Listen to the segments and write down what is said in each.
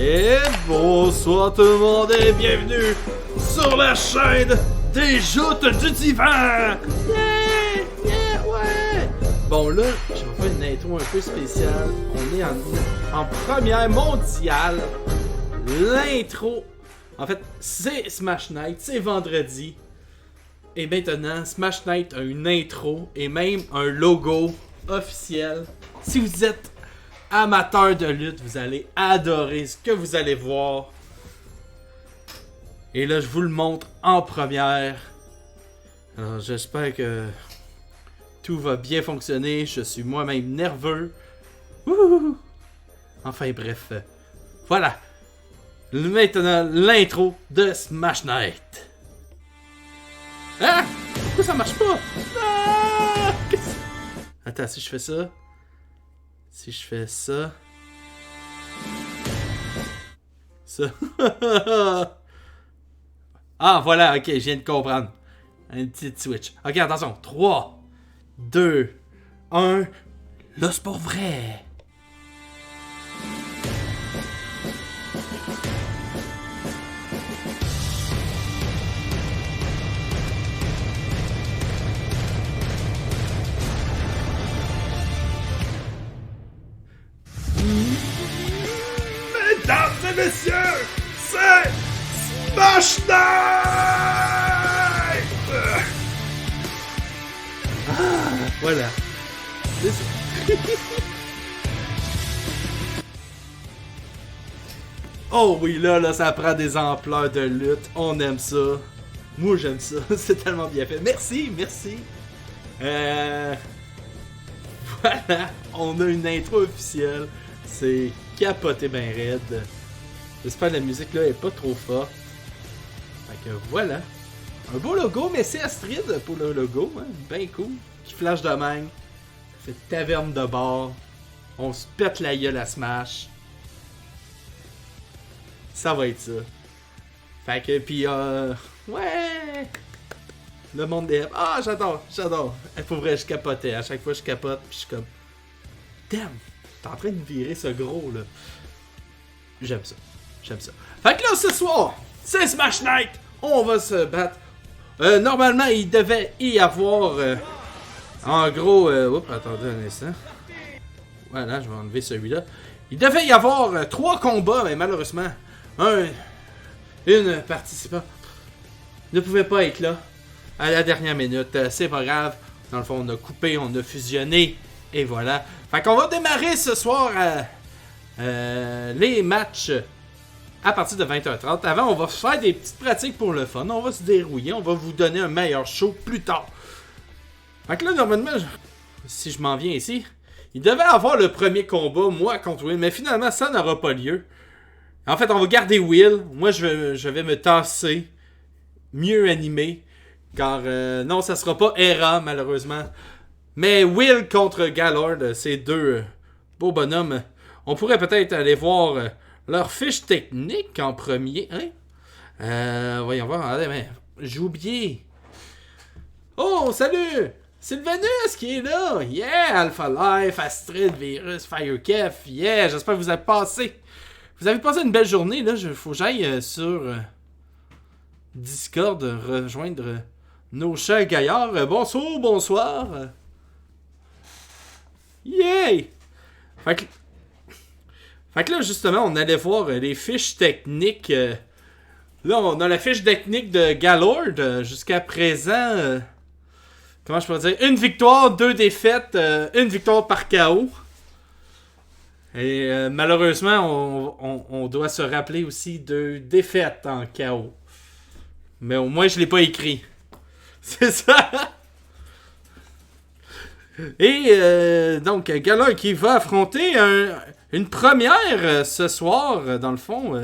Et bonsoir tout le monde et bienvenue sur la chaîne des joutes du divan! Yeah! Yeah! Ouais! Bon là, je vais faire une intro un peu spéciale. On est en première mondiale. L'intro, en fait, c'est Smash Night, c'est vendredi. Et maintenant, Smash Night a une intro et même un logo officiel. Si vous êtes amateur de lutte, vous allez adorer ce que vous allez voir. Et là, je vous le montre en première. Alors, j'espère que tout va bien fonctionner. Je suis moi-même nerveux. Ouh! Enfin, bref. Voilà. Maintenant, l'intro de Smash Night. Ah! Pourquoi ça marche pas? Ah! Attends, si je fais ça... Si je fais ça... Ça... Ah, voilà, ok, je viens de comprendre. Un petit switch. Ok, attention. 3, 2, 1... Là, c'est pour vrai! Mesdames et messieurs, c'est Smash Night! Voilà. C'est ça. Oh oui, là, ça prend des ampleurs de lutte. On aime ça. Moi, j'aime ça. C'est tellement bien fait. Merci, merci. Voilà. On a une intro officielle. C'est capoté ben raide. J'espère que la musique là est pas trop forte. Fait que voilà. Un beau logo, mais c'est Astrid pour le logo. Hein? Ben cool. Qui flash de même. C'est taverne de bar. On se pète la gueule à Smash. Ça va être ça. Fait que puis ouais. Le monde des... Ah, j'adore. Pour vrai, je capotais. À chaque fois, je capote. Puis je suis comme... Damn. T'es en train de virer ce gros, là. J'aime ça. Fait que là, ce soir, c'est Smash Night. On va se battre. Normalement, il devait y avoir... en gros... Oups, attendez un instant. Voilà, je vais enlever celui-là. Il devait y avoir 3 combats, mais malheureusement, une participante ne pouvait pas être là à la dernière minute. C'est pas grave. Dans le fond, on a coupé, on a fusionné. Et voilà. Fait qu'on va démarrer ce soir les matchs à partir de 20h30. Avant, on va faire des petites pratiques pour le fun. On va se dérouiller. On va vous donner un meilleur show plus tard. Fait que là, normalement, si je m'en viens ici, il devait avoir le premier combat, moi contre Will. Mais finalement, ça n'aura pas lieu. En fait, on va garder Will. Moi, je vais me tasser. Mieux animé. Car non, ça sera pas Hera, malheureusement. Mais Will contre Gaylord, ces deux beaux bonhommes, on pourrait peut-être aller voir leur fiche technique en premier. Hein? Voyons voir. Allez, mais j'ai oublié. Oh, salut! Sylvanus qui est là! Yeah! Alpha Life, Astrid, Virus, Firekef. Yeah! J'espère que vous avez passé. Vous avez passé une belle journée. Là, faut que j'aille sur Discord rejoindre nos chers gaillards. Bonsoir. Yay! Fait que là, justement, on allait voir les fiches techniques. Là, on a la fiche technique de Gaylord. Jusqu'à présent, comment je peux dire? 1 victoire, 2 défaites, 1 victoire par KO. Et malheureusement, on doit se rappeler aussi 2 défaites en KO. Mais au moins, je l'ai pas écrit. C'est ça! Et donc, Gaylord qui va affronter une première ce soir, dans le fond.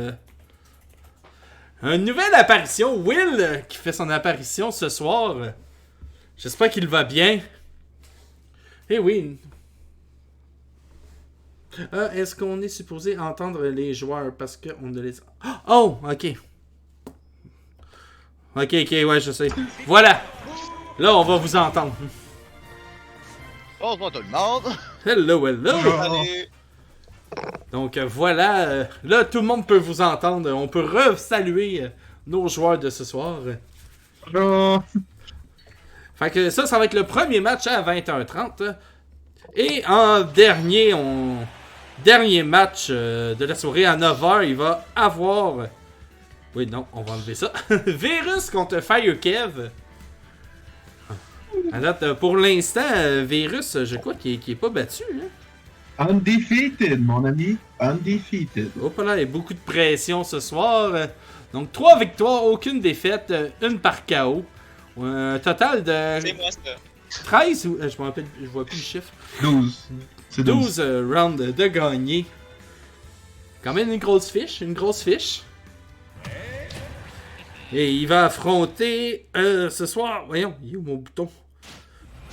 Une nouvelle apparition. Will qui fait son apparition ce soir. J'espère qu'il va bien. Eh oui. Est-ce qu'on est supposé entendre les joueurs parce qu'on ne les... Oh, ok. Ok, ouais, je sais. Voilà. Là, on va vous entendre. Bonsoir tout le monde! Hello. Allez! Donc voilà, là tout le monde peut vous entendre. On peut re-saluer nos joueurs de ce soir. Bonjour. Fait que ça va être le premier match à 21h30. Et en dernier match de la soirée à 9h, il va avoir... Oui, non, on va enlever ça. Virus contre Firekev. À date, pour l'instant, Virus, je crois qu'il est pas battu. Hein? Undefeated, mon ami. Undefeated. Hop là, il y a beaucoup de pression ce soir. Donc 3 victoires, aucune défaite, une par KO. Un total de C'est moi ça. 13 ou... je me rappelle, je vois plus le chiffre. 12. C'est 12. 12 rounds de gagné. Quand même une grosse fiche. Et il va affronter ce soir. Voyons, il est où mon bouton?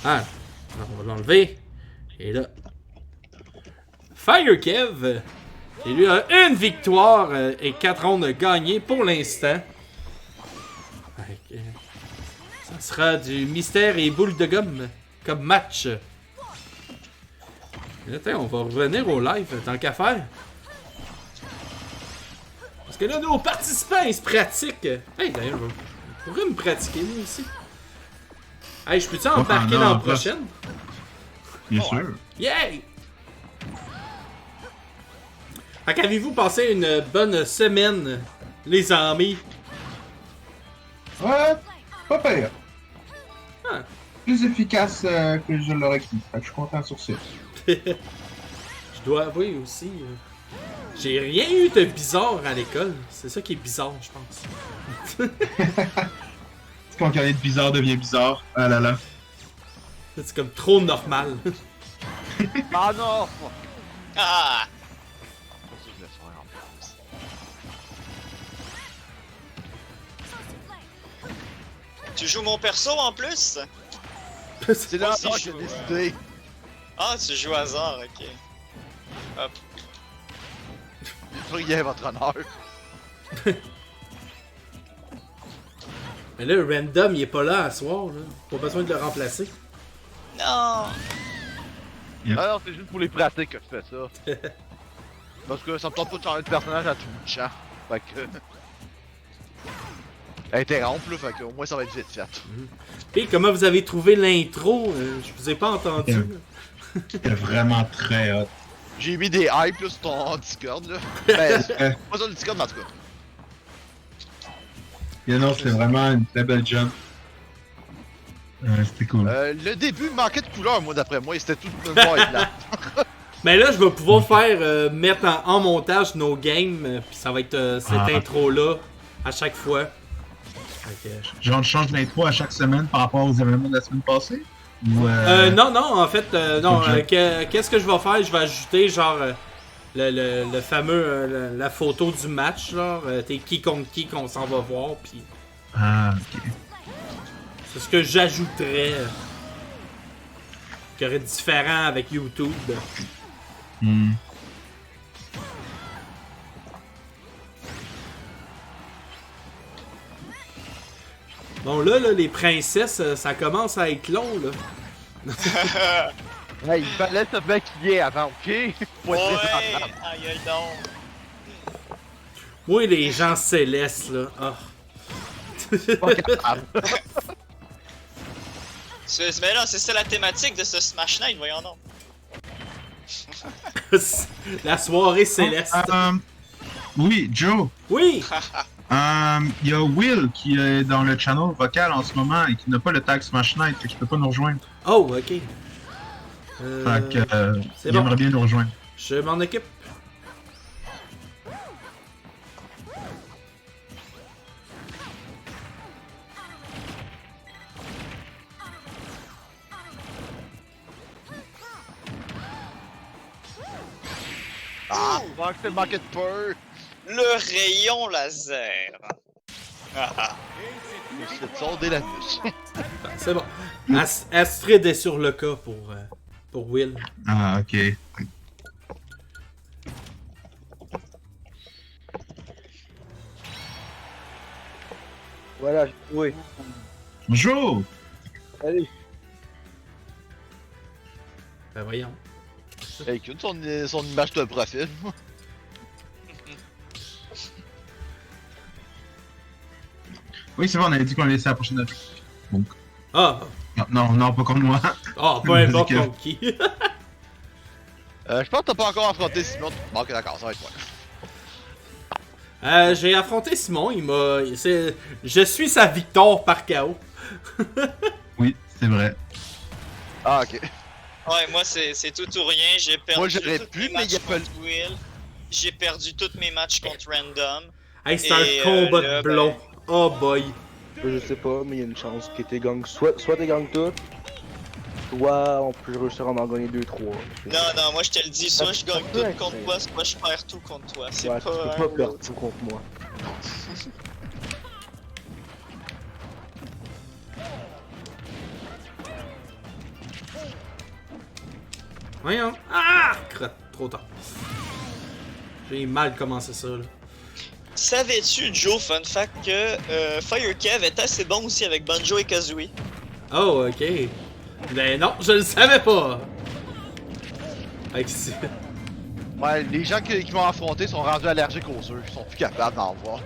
Ah, on va l'enlever. Et là, Firekev. Et lui a une victoire et 4 rounds gagnées pour l'instant. Ça sera du mystère et boule de gomme comme match. Et attends, on va revenir au live tant qu'à faire. Parce que là, nos participants, ils se pratiquent. Hey, d'ailleurs, je pourrais me pratiquer, moi aussi. Hey, je peux-tu embarquer dans la prochaine? Bien sûr. Yay! Fait qu'avez-vous passé une bonne semaine, les amis? Ouais, pas pire. Ah. Plus efficace que je l'aurais cru. Fait que je suis content sur ça. Je dois avouer aussi, j'ai rien eu de bizarre à l'école. C'est ça qui est bizarre, je pense. Quand quelqu'un de bizarre devient bizarre. Ah là là. C'est comme trop normal. Ah non! Ah! Tu joues mon perso en plus? C'est là Moi aussi, que je j'ai joue. décidé. Ah, tu joues hasard, ok. Hop. Détruisez votre honneur. Mais là, le random, il est pas là à soir, là. Pas besoin de le remplacer. Non! Ah non, c'est juste pour les pratiques que je fais ça. Parce que ça me tente pas de changer de personnage à tout bout de champ. Fait que. Interrompre là, fait que au moins ça va être vite fait. Et comment vous avez trouvé l'intro? Je vous ai pas entendu. C'était vraiment très hot. J'ai mis des hype là sur ton Discord là. Ben, pas sur le Discord, mais en tout cas. Et non, c'était vraiment une très belle jump. C'était cool. Le début manquait de couleur, moi d'après moi, et c'était tout noir et blanc. Mais là, je vais pouvoir faire mettre en montage nos games, puis ça va être cette intro-là à chaque fois. Genre, je change l'intro à chaque semaine par rapport aux événements de la semaine passée? Ou Non, en fait, non. Ok. Qu'est-ce que je vais faire? Je vais ajouter, genre, le fameux, la photo du match, genre, t'es qui contre qui qu'on s'en va voir, puis Ah, ok. c'est ce que j'ajouterais. Qui aurait différent avec YouTube. Hmm. Bon, là, les princesses, ça commence à être long, là. Hey, il fallait se maquiller avant, ok? Faut Ouais! être Aïe aïe donc! Moi, les gens célestes, là. Ah. pas capable. Mais là, c'est ça la thématique de ce Smash Night, voyons donc. La soirée céleste. Oui, Joe. Oui! Il y a Will qui est dans le channel vocal en ce moment et qui n'a pas le tag Smash Night, fait que je peux pas nous rejoindre. Oh, ok. Fait que c'est il bon. aimerait bien nous rejoindre. Je m'en occupe. Ah, manque c'est manqué de peur. Le rayon laser. Ah, ah. C'est de sonder la bouche. C'est bon. Astrid est sur le cas pour Will. Ah, ok. Voilà, oui. Bonjour! Allez. Ben voyons. Hey, écoute son image de profil. Oui, c'est vrai, on avait dit qu'on allait laisser la prochaine attaque. Donc. Ah! Non, pas comme moi. Ah, peu importe contre qui. Je pense que t'as pas encore affronté Simon. Bon, ok, d'accord, ça va être moi. J'ai affronté Simon, je suis sa victoire par KO. Oui, c'est vrai. Ah, ok. Ouais, moi c'est tout ou rien. J'ai perdu Moi, j'aurais tous pu, mes mais matchs y a pas contre Will. J'ai perdu tous mes matchs contre Random. Hey, c'est un Et, combat là, de blond. Oh boy. Je sais pas, mais il y a une chance que t'es gang. Soit t'es gang tout, soit on peut réussir à en gagner 2-3. Non, moi je te le dis, soit je gagne peut tout être, contre mais- toi, soit je perds tout contre toi. C'est Ouais, tu pas peux un pas ou perdre l'autre. tout contre moi. Voyons. Ah! Crotte, trop tard. J'ai mal commencé ça, là. Savais-tu, Joe, fun fact, que Firekev est assez bon aussi avec Banjo et Kazooie? Oh, ok. Ben non, je le savais pas. Fait que c'est- Ouais, les gens qui m'ont affronté sont rendus allergiques aux œufs. Ils sont plus capables d'en voir.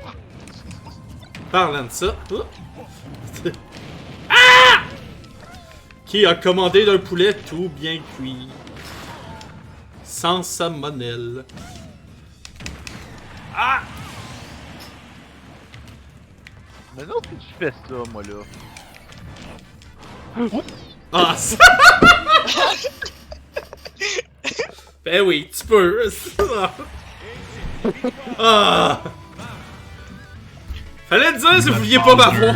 Parlant de ça. Oh. Ah! Qui a commandé d'un poulet tout bien cuit. Sans sa monelle. Ah! Mais non, tu fais ça, moi, là. Ah, ça... Ben oui, tu peux. Ah. Fallait le dire si vous vouliez pas m'avoir.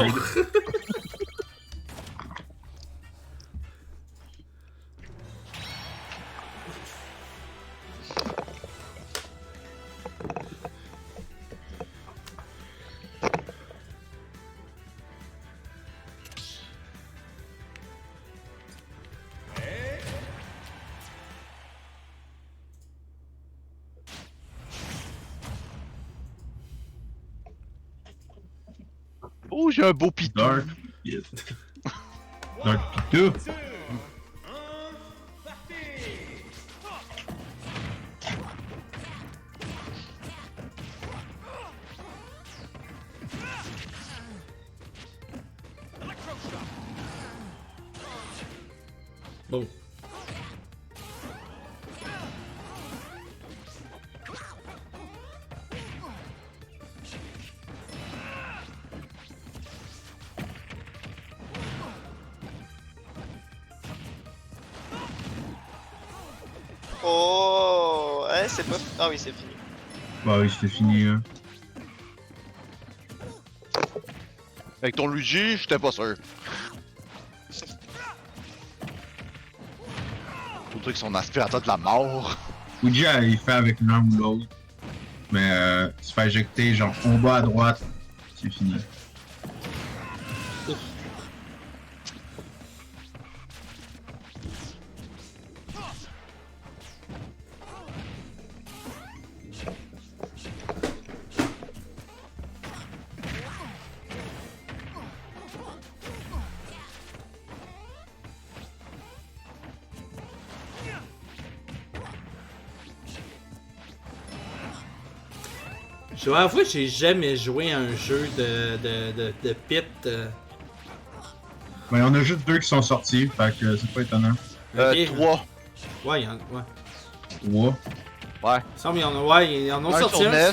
Oh, j'ai un beau pitou. Dark. Yes. Dark Pitou. Bon. Oh, c'est pas. Ah oui, c'est fini. Bah oui, c'était fini, là. Avec ton Luigi, j'étais pas sûr. Tout truc, son aspirateur de la mort. Luigi, il fait avec l'un ou l'autre. Mais se fait éjecter, genre, en bas à droite, c'est fini. Je dois avouer que j'ai jamais joué à un jeu de pit. Ben, on a juste 2 qui sont sortis, fait que c'est pas étonnant. Ok. 3. Ouais, il y en a. Ouais. Ouais. Ouais. Il semble qu'il y en a. Ouais, il y en a Un sorti sur un. NES,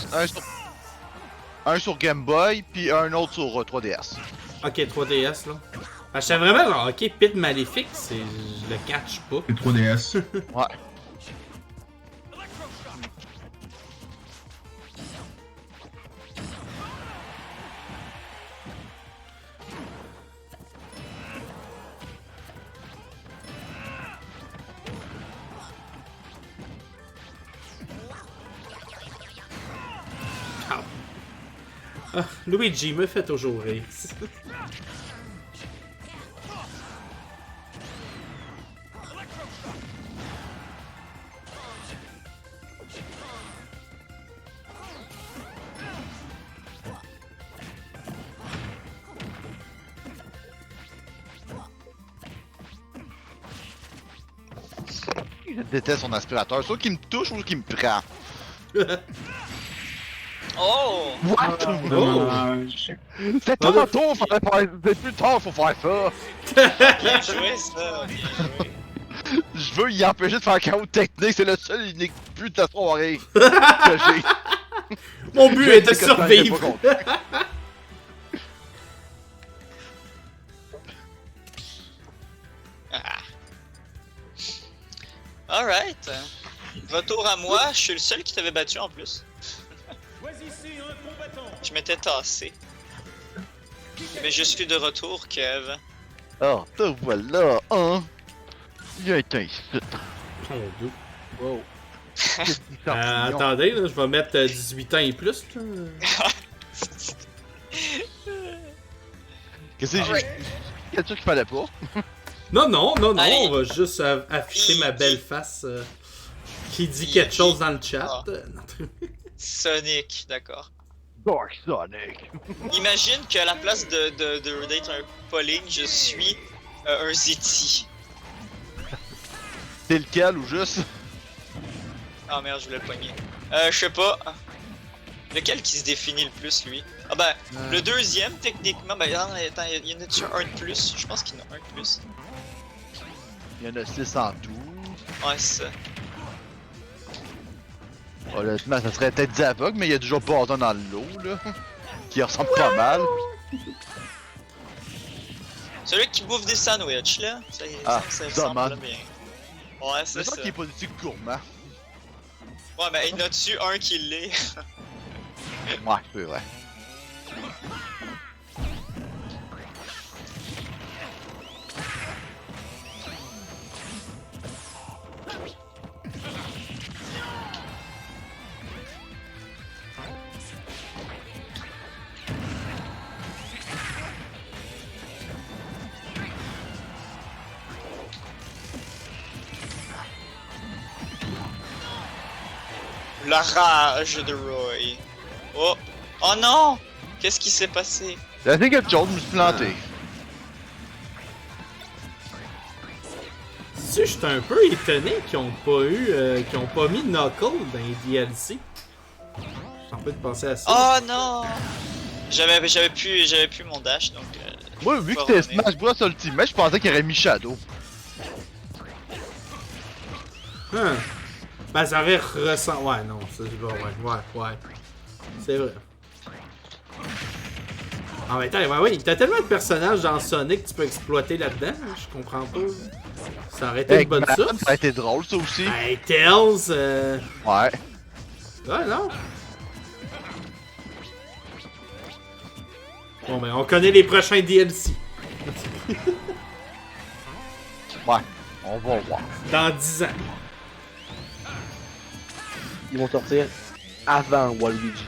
un sur Game Boy, puis un autre sur 3DS. Ok, 3DS là. Ben, j'étais vraiment genre, ok, pit maléfique, c'est. Je le catch pas. C'est 3DS. Ouais. Ah, Luigi me fait toujours rire. Je déteste son aspirateur. Soit qu'il me touche ou qu'il me prend. Oh! What? Dommage. C'est tantôt, fallait faire. C'est plus tard, faut faire ça. Bien joué, ça! Bien joué. Je veux y empêcher de faire chaos technique, c'est le seul et unique but de la soirée que j'ai. Mon but est de survivre! Alright. Retour à moi, je suis le seul qui t'avait battu en plus. Choisissez un combattant. Je m'étais tassé. Mais je suis de retour, Kev. Oh, te voilà, hein? Il a été ici. Oh, Dieu. Wow. Attendez, là, je vais mettre 18 ans et plus. Là. Qu'est-ce que j'ai. Alright. Quelque chose qu'il fallait pas. Non, Allez. on va juste afficher ma belle face qui dit quelque chose dans le chat. Ah. Sonic, d'accord. Dark Sonic. Imagine qu'à la place d'être un Pauling, je suis un Ziti. C'est lequel ou juste? Ah merde, je voulais le pogner. Je sais pas. Lequel qui se définit le plus, lui? Ah ben, le deuxième, techniquement, ben attends, il y en a-tu un de plus? Je pense qu'il y en a un de plus. Il y en a 6 en tout. Ouais, c'est ça. Honnêtement, ça serait peut-être Zavok, mais il y a toujours Bardon dans le lot, là. Qui ressemble pas mal. Celui qui bouffe des sandwichs, là. Ça ressemble Zaman. là bien. Ouais, C'est c'est ça ça. qui est politique gourmand. Ouais, mais il y en a-tu un qui l'est? Ouais, c'est vrai. La rage de Roy. Oh! Oh non! Qu'est-ce qui s'est passé? J'ai fait quelque chose, je me suis planté. Si, j'étais un peu étonné qu'ils ont pas qu'ils ont pas mis Knuckles dans les DLC. J'ai envie de penser à ça. Oh non! J'avais plus mon dash, donc... Moi, vu que pas c'était revenir. Smash Bros Ultimate, je pensais qu'il aurait mis Shadow. Hein. Ben, ça aurait ressent. Ouais, non, ça, c'est pas. Ouais. C'est vrai. En même temps, ouais, t'as tellement de personnages dans Sonic que tu peux exploiter là-dedans. Je comprends pas. Ça aurait été une bonne Eggman, source. ça a été drôle, ça aussi. Hey, Tails, Ouais. Ouais, non. Bon, ben, on connaît les prochains DLC. Ouais. On va voir. Dans 10 ans. Ils vont sortir avant Waluigi.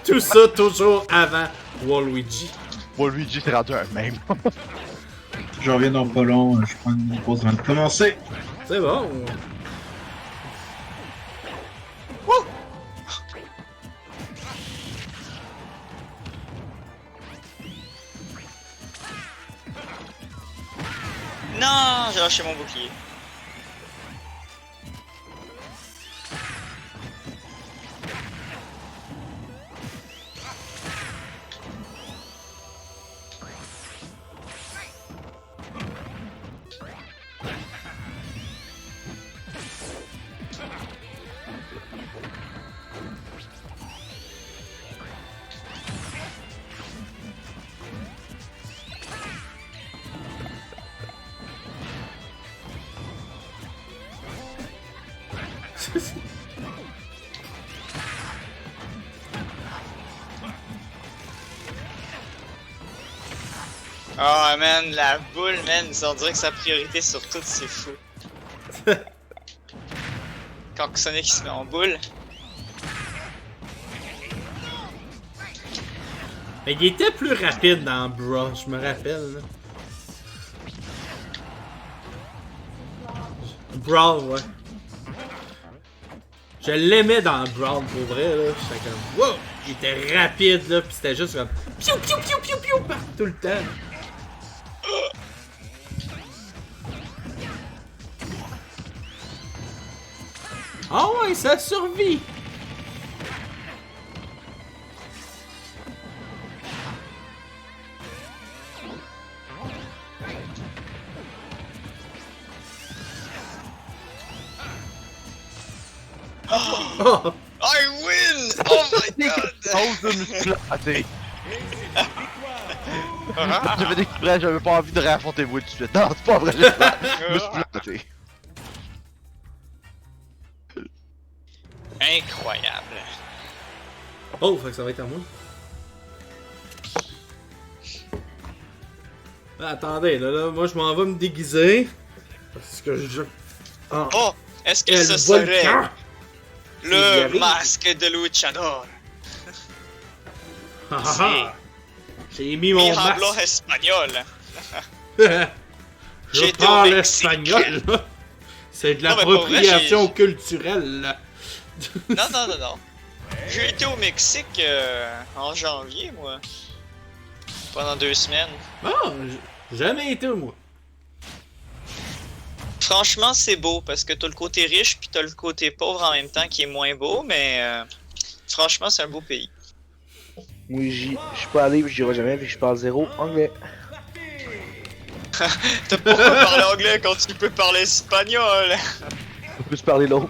Tout ça toujours avant Waluigi. Bon, Luigi s'est rendu un même. Je reviens dans pas long, je prends une pause avant de commencer. C'est bon. Non! J'ai lâché mon bouclier. Oh man, la boule, man, on dirait que sa priorité sur tout, c'est fou. Quand Sonic se met en boule. Mais il était plus rapide dans Brawl, je me rappelle. Là. Brawl, ouais. Je l'aimais dans Brawl pour vrai, là. J'étais comme, wow! Il était rapide, là, pis c'était juste comme, piou piou piou piou piou, partout tout le temps. Oh ouais, ça survit! Oh! I win! Oh my god! Ose de me planter. J'avais dit exprès, j'avais pas envie de réaffronter vous tout de suite. Non, c'est pas vrai, je me suis planté. Incroyable. Oh, fait que ça va être à moi. Ah, attendez, là, moi je m'en vais me déguiser. Parce que je. Ah. Oh! Est-ce que El ce serait volcan! Il y le arrive. masque de luchador? Ah, ah, ah. J'ai mis mon Mi hablo masque. espagnol. Je J'étais au parle Mexique. espagnol. Là. C'est de Non, mais pour vrai, l'appropriation culturelle. Là. Non, non, non, non. J'ai été au Mexique en janvier, moi. Pendant 2 semaines. Ah, j'ai jamais été moi. Franchement, c'est beau parce que t'as le côté riche puis t'as le côté pauvre en même temps qui est moins beau, mais franchement, c'est un beau pays. Oui, je suis pas allé, j'y irai jamais, vu que je parle zéro anglais. T'as pourquoi parler anglais quand tu peux parler espagnol? On peut se parler l'autre.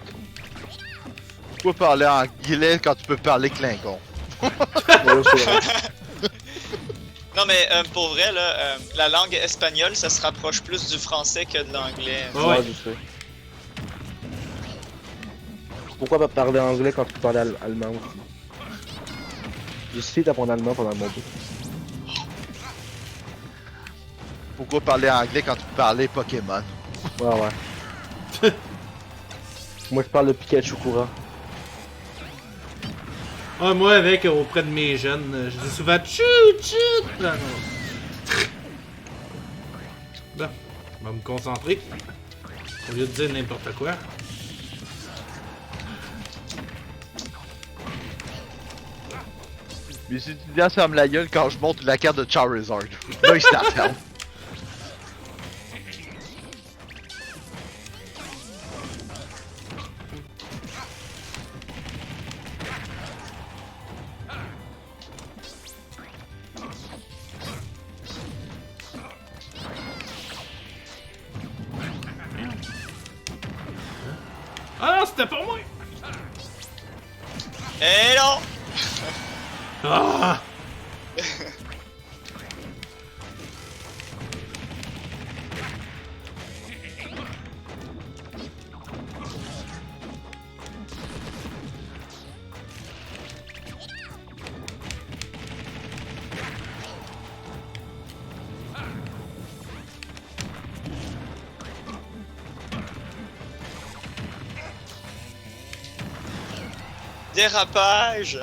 Pourquoi parler anglais quand tu peux parler Klingon? Voilà, c'est vrai. Non, mais pour vrai, là, la langue espagnole, ça se rapproche plus du français que de l'anglais. Ouais. Ouais, je sais. Pourquoi pas parler anglais quand tu peux parler allemand aussi? J'ai essayé d'apprendre allemand pendant mon bout. Pourquoi parler anglais quand tu peux parler Pokémon? Ouais, ouais. Moi, je parle de Pikachu courant. Ah, moi, avec auprès de mes jeunes, je dis souvent chut chut. Ah, non. Bon, on va me concentrer. Au lieu de dire n'importe quoi. Mes étudiants ferment la gueule quand je montre la carte de Charizard. Là, ils s'attendent. Ah non, c'était pour moi! Eh non! Ah! Dérapage!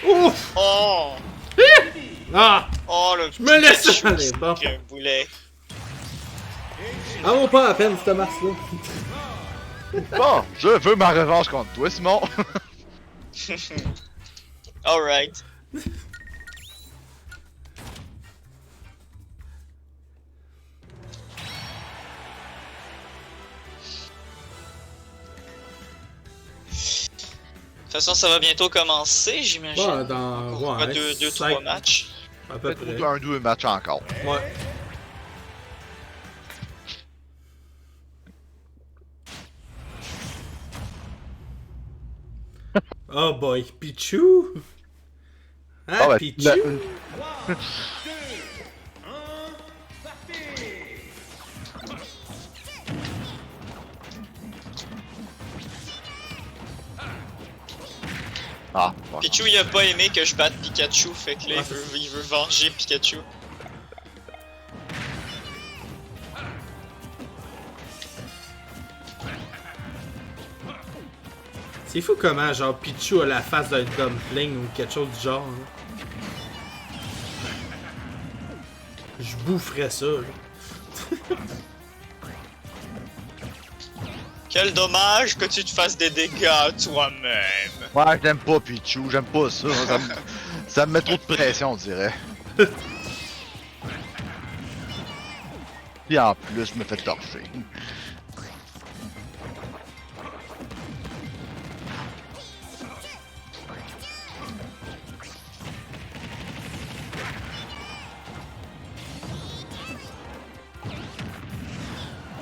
Ouf! Oh! Ah! Oh, le Je me laisse Pikachu aller, bon. qui a un boulet. Ah, mon pas à peine, cette masse-là. Bon, je veux ma revanche contre toi, Simon. Alright. De toute façon, ça va bientôt commencer, j'imagine. Bon, dans. Encore Ouais, 2-3 matchs. À peu Peut-être près. un 2 match encore. Ouais. Oh boy, Pichu! Hein, Ah ouais, Pichu? Ah, bon. Pichu, il a pas aimé que je batte Pikachu, fait que là, Ah, il veut venger Pikachu. C'est fou comment, genre, Pichu a la face d'un dumpling ou quelque chose du genre. Là. Je boufferais ça, là. Quel dommage que tu te fasses des dégâts toi-même. Ouais, j'aime pas Pichu, j'aime pas ça. Ça me met trop de pression, on dirait. Et en plus, je me fais torcher.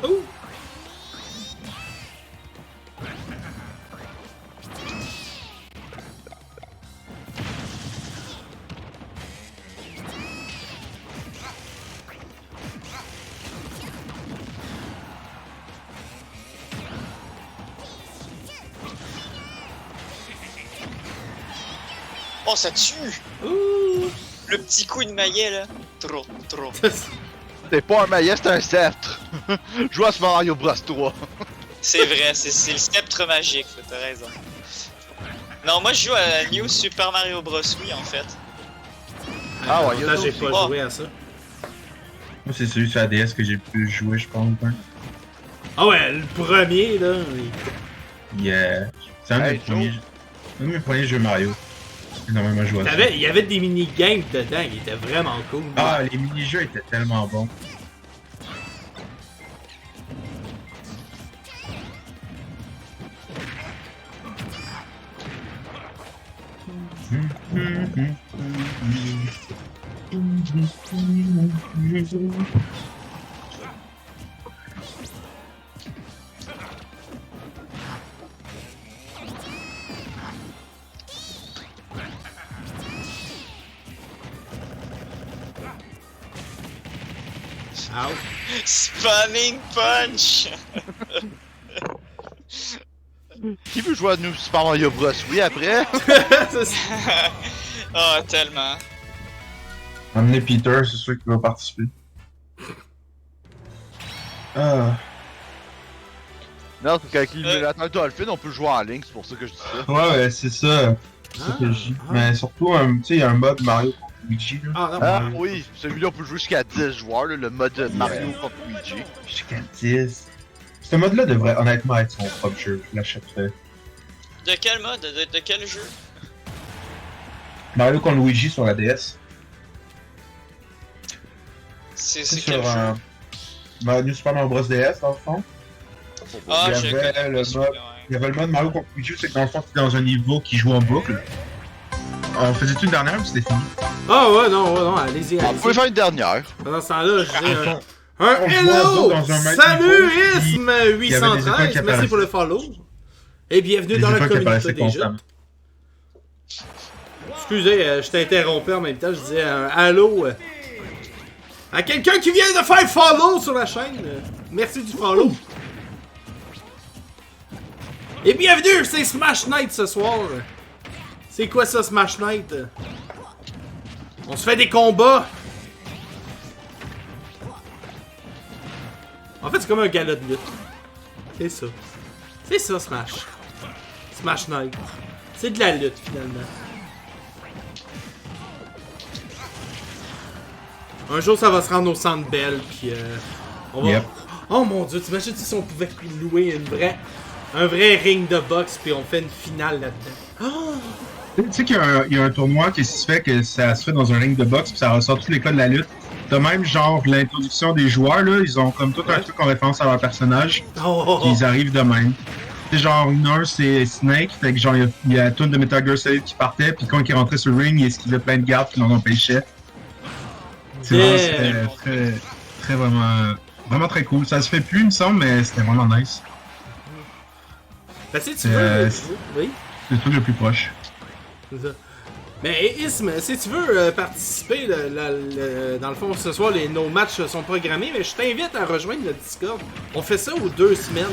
Oh! Oh, ça tue! Ouh! Le petit coup de maillet, là. Trop. C'est pas un maillet, c'est un sceptre. Joue à ce Mario Bros 3. C'est vrai, c'est le sceptre magique, t'as raison. Non, moi je joue à New Super Mario Bros. Wii en fait. Ah ouais, Là, j'ai aussi. pas Oh. joué à ça. Moi, c'est celui sur la DS que j'ai pu jouer, je pense. Hein. Ah ouais, le premier, là. Yeah. C'est un, Hey, un de mes premiers jeux Mario. J'ai énormément joué à ça. Il y avait des mini-games dedans, il était vraiment cool. Ah, les mini-jeux étaient tellement bons. Ah, Spamming Punch! Qui veut jouer à New Super Mario Bros? Oui, après? Oh, tellement. Emmener Peter, c'est sûr qu'il va participer. Ah. Non, c'est qu'avec l'émulateur Dolphin, on peut jouer en ligne, c'est pour ça que je dis ça. Ouais, c'est ça. C'est ça que je dis. Mais surtout, tu sais, il y a un mode Mario contre Luigi. Là. Ah, non, Ah oui, celui-là on peut jouer jusqu'à 10 joueurs, là, le mode Mario contre Luigi. Jusqu'à 10. Ce mode-là devrait honnêtement être son propre jeu. Je l'achèterais. De quel mode? De quel jeu? Mario contre Luigi sur la DS. C'est C'est quel sur jeu? un. New Super Mario Bros. DS dans le fond. Ah, il y je avait connais le pas celui-là, mode- ouais. Il y avait le mode Mario contre Luigi, c'est que dans le fond, c'était dans un niveau qui joue en boucle. On faisait une dernière, puis c'était fini. Ah ouais, non, allez-y, On allez-y. peut faire une dernière. Pendant ce temps-là, je dis un On jouait à hello! deux dans un même Salut niveau, puis Ism il y avait des étoiles 813, qui merci apparaissaient. pour le follow. Et bienvenue Les dans la étoiles qui communauté apparaissaient des jeux. constamment. Excusez, je t'ai interrompu en même temps, je disais un allô à quelqu'un qui vient de faire follow sur la chaîne. Merci du follow. Et bienvenue, c'est Smash Night ce soir. C'est quoi ça, Smash Night? On se fait des combats. En fait, c'est comme un gala de lutte. C'est ça. C'est ça, Smash. Smash Night. C'est de la lutte, finalement. Un jour, ça va se rendre au Centre Bell, puis on va... Yep. Oh mon dieu, t'imagines si on pouvait louer un vrai ring de boxe, puis on fait une finale là-dedans. Tu sais qu'il y a un tournoi qui se fait que ça se fait dans un ring de boxe, puis ça ressort tous les codes de la lutte. T'as même genre l'introduction des joueurs, là, ils ont comme tout un truc en référence à leur personnage, Oh, puis ils arrivent de même. Tu sais, genre, un, c'est Snake, fait que genre, il y a la tune de Metal Gear Solid qui partait, puis quand il rentrait sur le ring, il esquivait plein de gardes qui l'en empêchaient. C'est vraiment, c'était très vraiment très cool. Ça se fait plus, il me semble, mais c'était vraiment nice. Ben, si tu veux... Oui? C'est le truc le plus proche. C'est ça. Mais Ism, si tu veux participer, dans le fond, ce soir, nos matchs sont programmés, mais je t'invite à rejoindre le Discord. On fait ça aux 2 semaines.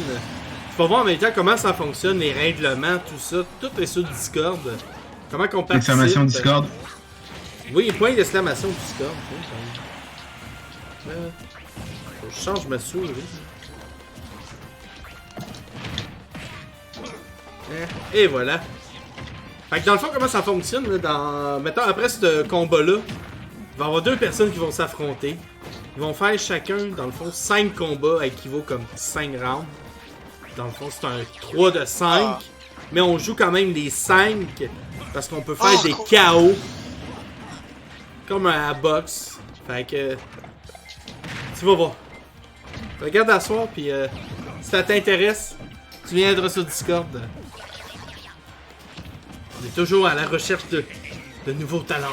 Tu vas voir en même temps comment ça fonctionne, les règlements, tout ça. Tout est sur Discord. Comment qu'on participe. Exclamation Discord. Oui, point d'exclamation Discord. Faut que je change ma souris. Et voilà. Fait que dans le fond, comment ça fonctionne, là, mettons, après ce combat-là, il va y avoir 2 personnes qui vont s'affronter. Ils vont faire chacun, dans le fond, 5 combats équivaut comme 5 rounds. Dans le fond, c'est un 3 de 5. Mais on joue quand même les 5 parce qu'on peut faire des KO. Comme à la boxe. Fait que... Tu vas voir. Regarde à soir, puis si ça t'intéresse, tu viendras sur Discord. On est toujours à la recherche de nouveaux talents.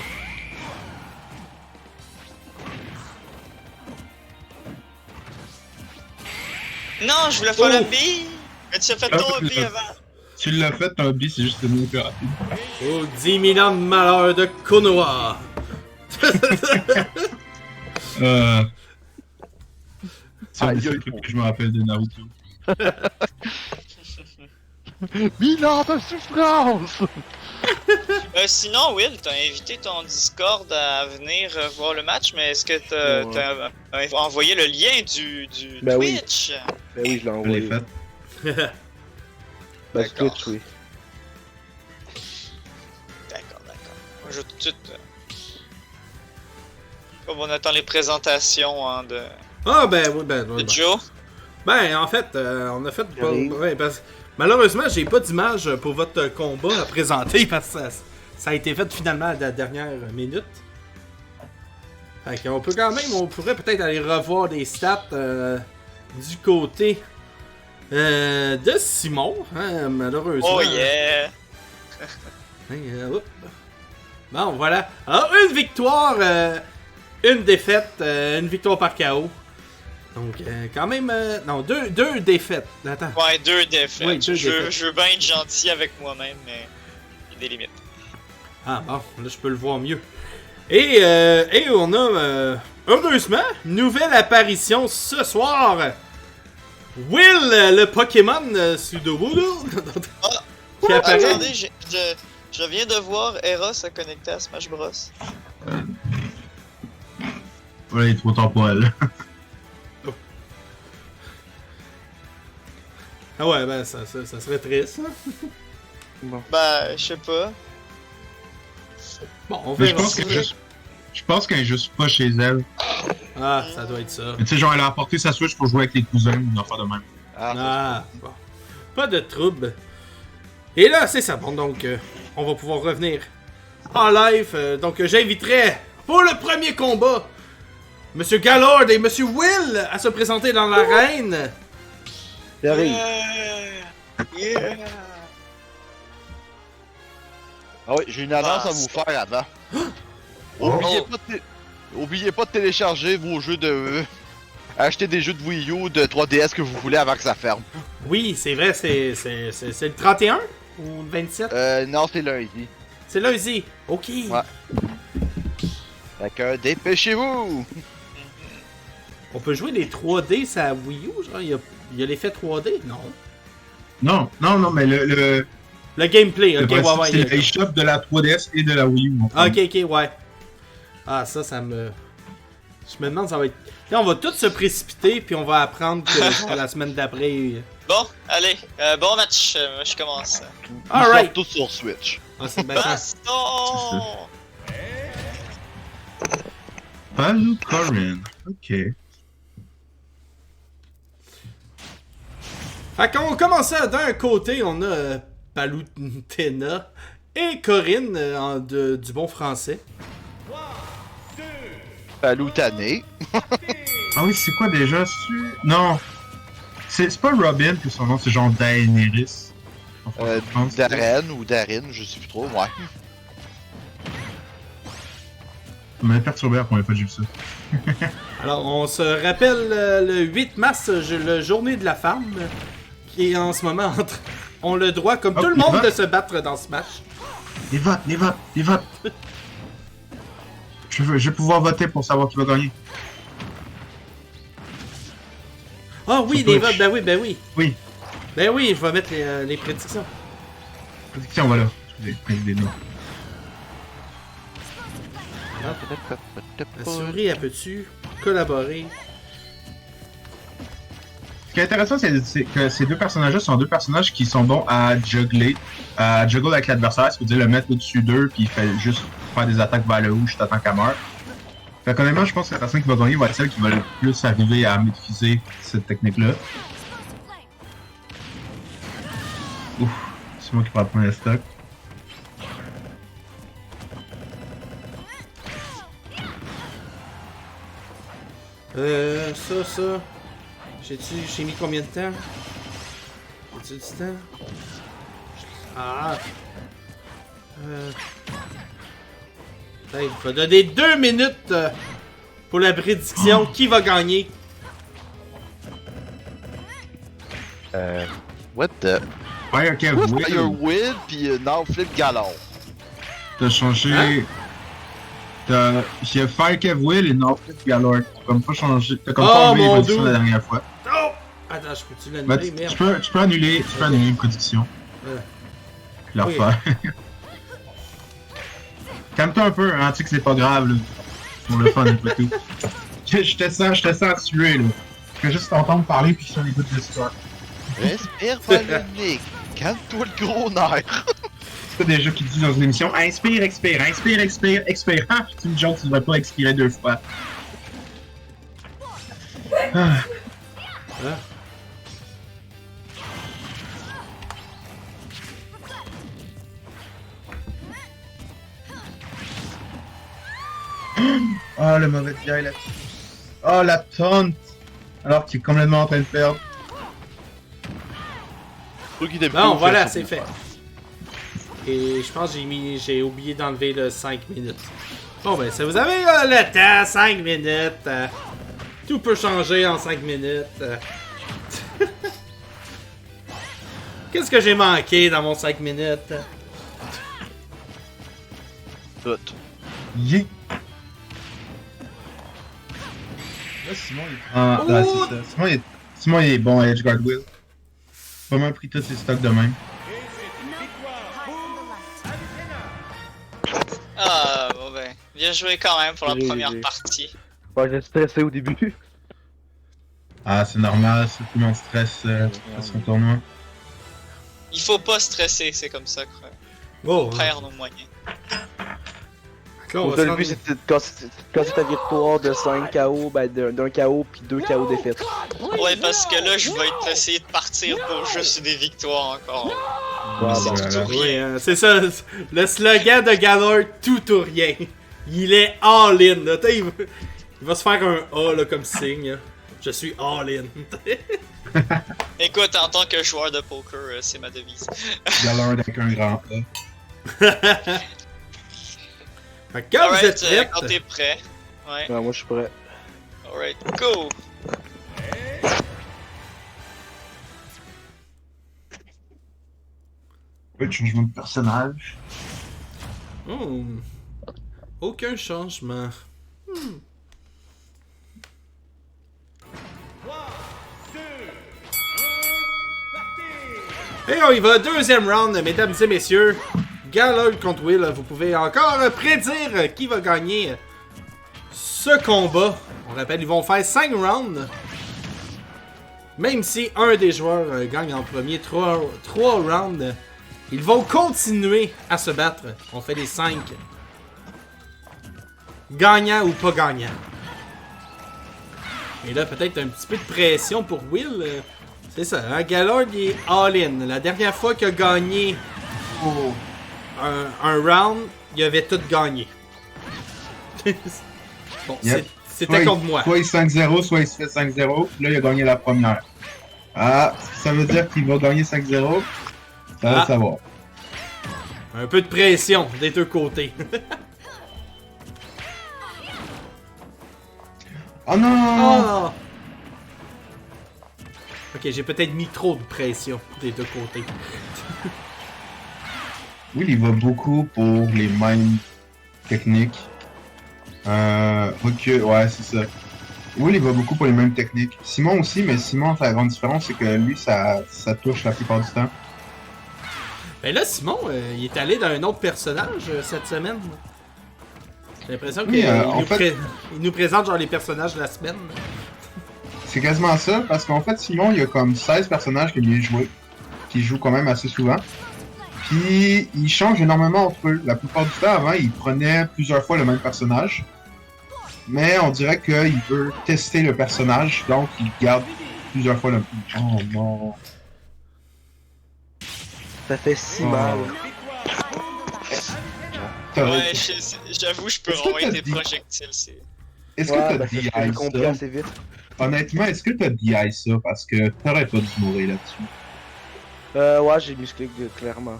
Non, je voulais faire le B! Mais tu as fait ton B avant! Tu l'as fait, ton hobby, c'est juste devenu plus rapide. Oh, 10 000 ans de malheur de Konoha! C'est Aïe, le seul aïe, truc que je me rappelle de Naruto. 1000 ans de souffrance! Sinon, Will, t'as invité ton Discord à venir voir le match, mais est-ce que t'as envoyé le lien du Ben oui. Twitch? Ben oui, je l'ai Je l'ai envoyé. fait. Ben, sur D'accord. Twitch, oui. D'accord. Moi, je vais tout de suite. Comme on attend les présentations hein, de Ah, ben oui, ben. Joe. Ben, en fait, on a fait. J'arrive. Ouais, malheureusement, j'ai pas d'image pour votre combat à présenter parce que ça a été fait finalement à la dernière minute. Fait qu'on peut quand même, on pourrait peut-être aller revoir les stats du côté de Simon, hein, malheureusement. Oh yeah! Hop. Bon, voilà. Alors, une victoire, une défaite, une victoire par KO. Donc, quand même, non, deux défaites. Attends. Ouais, 2 défaites. Oui, deux défaites. Je veux bien être gentil avec moi-même, mais il y a des limites. Ah bon, là je peux le voir mieux. Et on a, heureusement, nouvelle apparition ce soir. Will, le Pokémon Sudowoodo. Qui apparaît. Attendez, je viens de voir Eros se connecter à Smash Bros. Ouais, il est trop tard pour elle. Ah ouais, ben ça serait triste. Hein? Ben, je sais pas. Bon, on Mais je verra. pense qu'elle est juste pas chez elle. Ah, ça doit être ça. Mais tu sais, genre, elle a apporté sa Switch pour jouer avec les cousins, une affaire de même. Ah, bon. Pas de trouble. Et là, c'est ça. Bon, donc, on va pouvoir revenir en live. Donc, j'inviterai pour le premier combat Monsieur Gallard et Monsieur Will à se présenter dans l'arène. J'arrive. Yeah! Ah oui, j'ai une annonce à vous faire avant. Oubliez pas de télécharger vos jeux de... acheter des jeux de Wii U de 3DS que vous voulez avant que ça ferme. Oui, c'est vrai, c'est le 31 ou le 27? Non, c'est lundi. C'est lundi. Ok. Ouais. Fait que dépêchez-vous! On peut jouer les 3D sur la Wii U, genre, il y a l'effet 3D? Non. Non, mais le Le gameplay, ok, principe, ouais. c'est le eShop de la 3DS et de la Wii U. Ok, ouais. Ah, ça me... Je me demande, ça va être... Là, on va tous se précipiter, puis on va apprendre que genre, la semaine d'après... Bon, allez, bon match. Moi, je commence. Ils Alright. sortent tous sur Switch. Ah, c'est bien ça. Baston! Palou Corin. Ok. Fait qu'on commence ça d'un côté, on a Palutena et Corinne du bon français. Paloutané. Ah oui, c'est quoi déjà? Non. C'est pas Robin que son nom, c'est genre Daenerys. Je pense. Darren ou Darin, je sais plus trop, ouais. Ça m'a perturbé la première fois que j'ai vu ça. Alors, on se rappelle le 8 mars, la journée de la femme, qui est en ce moment entre... On a le droit, comme tout le monde, de se battre dans Smash. Les votes! Je vais pouvoir voter pour savoir qui va gagner. Ah oui, Sur les Twitch. votes, ben oui. Oui. Ben oui, je vais mettre les prédictions. Tiens, voilà. Excusez, des noms. La souris, elle peut-tu collaborer? Ce qui est intéressant, c'est que ces deux personnages-là sont deux personnages qui sont bons à juggler. À juggle avec l'adversaire, c'est-à-dire le mettre au-dessus d'eux, puis il fait juste faire des attaques vers le haut, juste attends qu'elle meure. Fait qu'honnêtement, je pense que la personne qui va gagner va être celle qui va le plus arriver à maîtriser cette technique-là. Ouf, c'est moi qui prends le premier stock. Ça. J'ai mis combien de temps? J'ai-tu du temps? Ah! Il va donner 2 minutes pour la prédiction. Qui va gagner? What the... Fire Kev Fire Will, Will pis Now Flip Galore. t'as changé. Hein? Il y a Fire Kev Will et Norflip Galore. T'as comme pas changé. T'as comme Oh, pas enlevé mon les prédictions Dieu. la dernière fois. Oh! Attends, je peux-tu Bah, l'annuler? Merde. tu peux annuler une prédiction. Ouais. Puis la Oui. refaire. Calme-toi un peu, hein, tu sais que c'est pas grave, là. Pour le fun, un peu tout. Je te sens tuer, là. Je veux juste t'entendre parler puis sur les gouttes de sueur. Respire par le nez. Calme-toi le gros nerf. C'est déjà qui dit dans une émission inspire, expire, inspire, expire, expire. Ah, c'est une joke, tu ne devrais pas expirer 2 fois. Ah. Hein? Oh, le mauvais DI là. Oh, la taunt. Alors qu'il est complètement en train de perdre. Bon, voilà, c'est fait. Et je pense que j'ai oublié d'enlever le 5 minutes. Bon, ben, si vous avez le temps, 5 minutes. Tout peut changer en 5 minutes. Qu'est-ce que j'ai manqué dans mon 5 minutes? Tout. Yeah. Là, Simon, il prend. Ah, c'est ça. Simon, il est bon à Edgeguard Will. Vraiment pris tous ses stocks de même. Ah, bon ben. Bien joué quand même pour la J'ai- première partie. Ouais, j'ai stressé au début. Ah, c'est normal, c'est tout le monde stresse à son tournoi. Il faut pas stresser, c'est comme ça qu'on Oh, perd nos moyens. là, on va Au se début, rendre- c'était quand c'est ta victoire de 5 KO, ben d'un KO puis 2 KO défaites. Ouais, parce que là, je vais essayer de partir pour juste des victoires encore. Ouais, C'est bon. tout ou Oui, rien. hein, c'est ça. Le slogan de Gallard, tout ou rien. Il est all-in. Là. Il va se faire un A là, comme signe. Là. Je suis all-in. Écoute, en tant que joueur de poker, c'est ma devise. Gallard avec un grand A. Fait que quand vous êtes Alright, prêts, quand t'es prêt. Ouais, Ouais, moi je suis prêt. alright, go! Pas de changement de personnage. Aucun changement. Et on y va, deuxième round, mesdames et messieurs. Gallard contre Will, vous pouvez encore prédire qui va gagner ce combat. On rappelle, ils vont faire 5 rounds. Même si un des joueurs gagne en premier 3 rounds, ils vont continuer à se battre. On fait les 5. Gagnant ou pas gagnant. Et là, peut-être un petit peu de pression pour Will. C'est ça, hein? Gallard il est all-in. La dernière fois qu'il a gagné un round, il avait tout gagné. Bon, Yep. c'était contre moi. Soit il 5-0, soit il se fait 5-0. Là, il a gagné la première. Ah, ça veut dire qu'il va gagner 5-0. Ça va Ah. savoir. Un peu de pression des deux côtés. Oh non! Oh! Ok, j'ai peut-être mis trop de pression des deux côtés. Will, il va beaucoup pour les mêmes techniques. Ok, ouais, c'est ça. Will, il va beaucoup pour les mêmes techniques. Simon aussi, mais Simon, la grande différence, c'est que lui, ça touche la plupart du temps. Ben là, Simon, il est allé dans un autre personnage cette semaine. J'ai l'impression Oui, qu'il en fait- il nous présente genre les personnages de la semaine. C'est quasiment ça, parce qu'en fait, Simon, il y a comme 16 personnages qu'il vient jouer, qui jouent quand même assez souvent. Puis, il change énormément entre eux. La plupart du temps, avant, il prenait plusieurs fois le même personnage. Mais on dirait qu'il veut tester le personnage, donc il garde plusieurs fois le même. Oh non. Ça fait si Oh. mal. Ouais, j'avoue, je peux Est-ce que envoyer t'as des dit- projectiles, c'est... Est-ce Ouais, que t'as ben, c'est DI ce que j'ai compris ça? assez vite. Honnêtement, est-ce que t'as DI ça? Parce que t'aurais pas dû mourir là-dessus. Ouais, j'ai musclé clairement.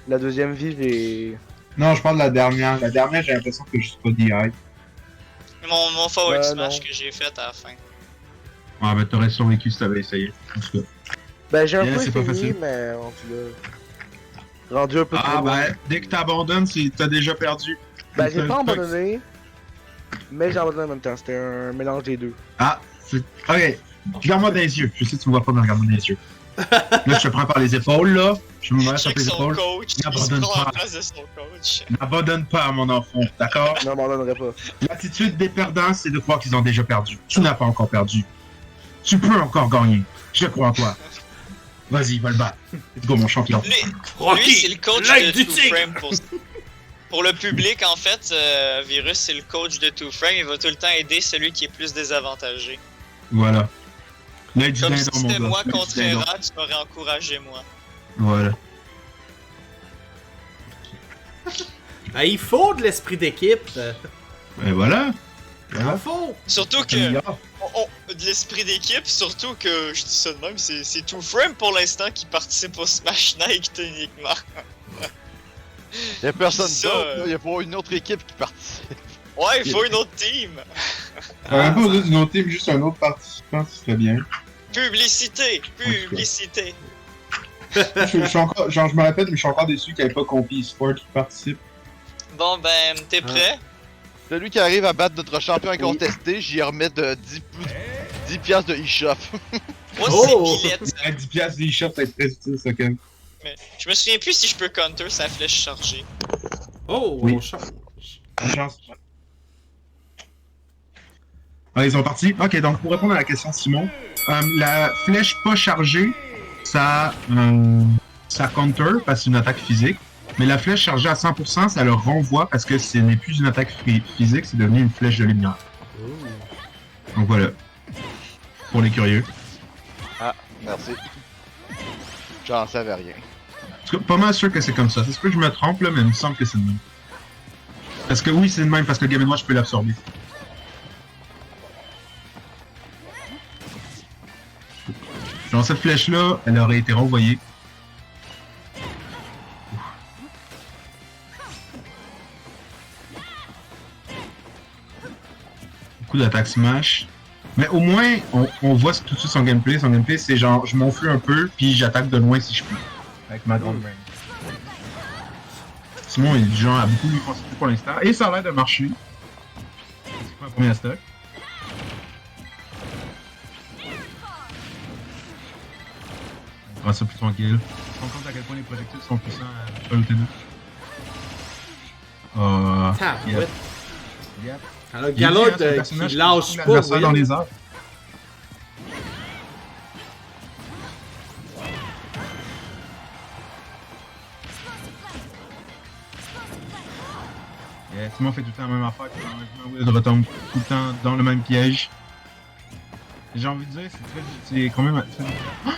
La deuxième vie, j'ai. Non, je parle de la dernière. La dernière, j'ai l'impression que je suis pas DI. Mon forward smash non. que j'ai fait à la fin. Ah, ben t'aurais survécu si t'avais essayé. En tout cas. Ben, j'ai un Yeah, peu c'est pas essayé, facile. mais rendu un peu Ah, trop loin. ben, dès que t'abandonnes, t'as déjà perdu. Ben, j'ai pas abandonné, mais j'ai abandonné en même temps. C'était un mélange des deux. Ah, c'est. Ok, regarde-moi dans les yeux. Je sais que tu me vois pas, mais regarde-moi dans les yeux. Là, je te prends par les épaules, là. Je me mets sur Check tes son épaules. coach, il se N'abandonne prend en pas. place de son coach. N'abandonne pas, mon enfant, d'accord? Non, m'abandonnerai pas. L'attitude des perdants, c'est de croire qu'ils ont déjà perdu. Tu n'as pas encore perdu. Tu peux encore gagner. Je crois en toi. Vas-y, va le battre. Let's go, mon champion. Lui, Rocky, lui c'est le coach l'œil de du Two tigre. Frame pour le public en fait. Virus c'est le coach de Two Frame, il va tout le temps aider celui qui est plus désavantagé. Voilà. L'œil du Comme si dindon, mon c'était gars. moi L'œil du contre dindon. Hera, tu m'aurais encouragé moi. Voilà. Ben, il faut de l'esprit d'équipe. Et voilà. Il en faut. Surtout que de l'esprit d'équipe, surtout que je dis ça de même, c'est Two Frame pour l'instant qui participe au Smash Night techniquement. Y'a personne Ça, d'autre, là. Y'a pas une autre équipe qui participe. Ouais, il faut une autre team. Pas besoin d'une autre team, juste un autre participant, ce serait bien. Publicité, publicité. Je suis encore, genre, je me répète, mais je suis encore déçu qu'il n'y ait pas Compi Sport qui participe. Bon ben, t'es prêt? Celui qui arrive à battre notre champion incontesté, j'y remets de 10 piastres de eShop. Moi Oh! c'est Billette. À 10$ des shops, ça va être très utile, ça, Ken. Mais je me souviens plus si je peux counter sa flèche chargée. Oh, Oui. on change. Bonne chance. Ah, ils sont partis. Ok, donc pour répondre à la question de Simon, la flèche pas chargée, ça counter parce que c'est une attaque physique. Mais la flèche chargée à 100%, ça le renvoie parce que ce n'est plus une attaque physique, c'est devenu une flèche de lumière. Donc voilà. Pour les curieux. Merci. J'en savais rien. En tout cas, pas mal sûr que c'est comme ça. C'est ce que je me trompe là, mais il me semble que c'est le même. Parce que oui, c'est le même parce que le Game & Watch peut l'absorber. Genre cette flèche là, elle aurait été renvoyée. Beaucoup d'attaques smash. Mais au moins, on voit tout de suite son gameplay. Son gameplay, c'est genre, je m'enfuis un peu, puis j'attaque de loin si je peux. Avec ma grande main. Simon, il est du genre à beaucoup lui constituer pour l'instant. Et ça a l'air de marcher. C'est pas la première stock. On prend ça plus tranquille. On se rend compte à quel point les projectiles sont puissants à l'automne. Tabarouette. Yep. Alors, Il est bien, Galord c'est un personnage qui qui lâche ressemble à pas, l'adversaire dans oui. les airs. Yeah, Simon fait tout le temps la même affaire, il retombe tout le temps dans le même piège. Et j'ai envie de dire, c'est quand même... Ah!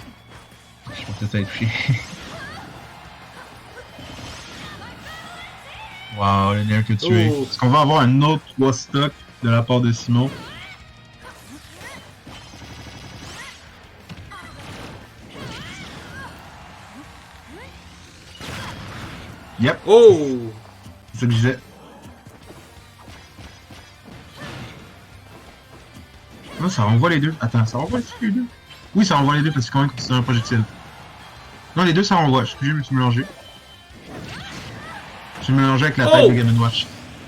Je pense que ça a touché. Wow, le nerf que tu es. Oh. Est-ce qu'on va avoir un autre 3 stock de la part de Simon? Yep, Oh! c'est ce que je disais. Non, ça renvoie les deux. Attends, ça renvoie les deux? Oui, ça renvoie les deux parce que c'est quand même c'est un projectile. Non, les deux ça renvoie. Je me suis mélangé. Je suis mélangé avec la taille Oh! de Game & Watch.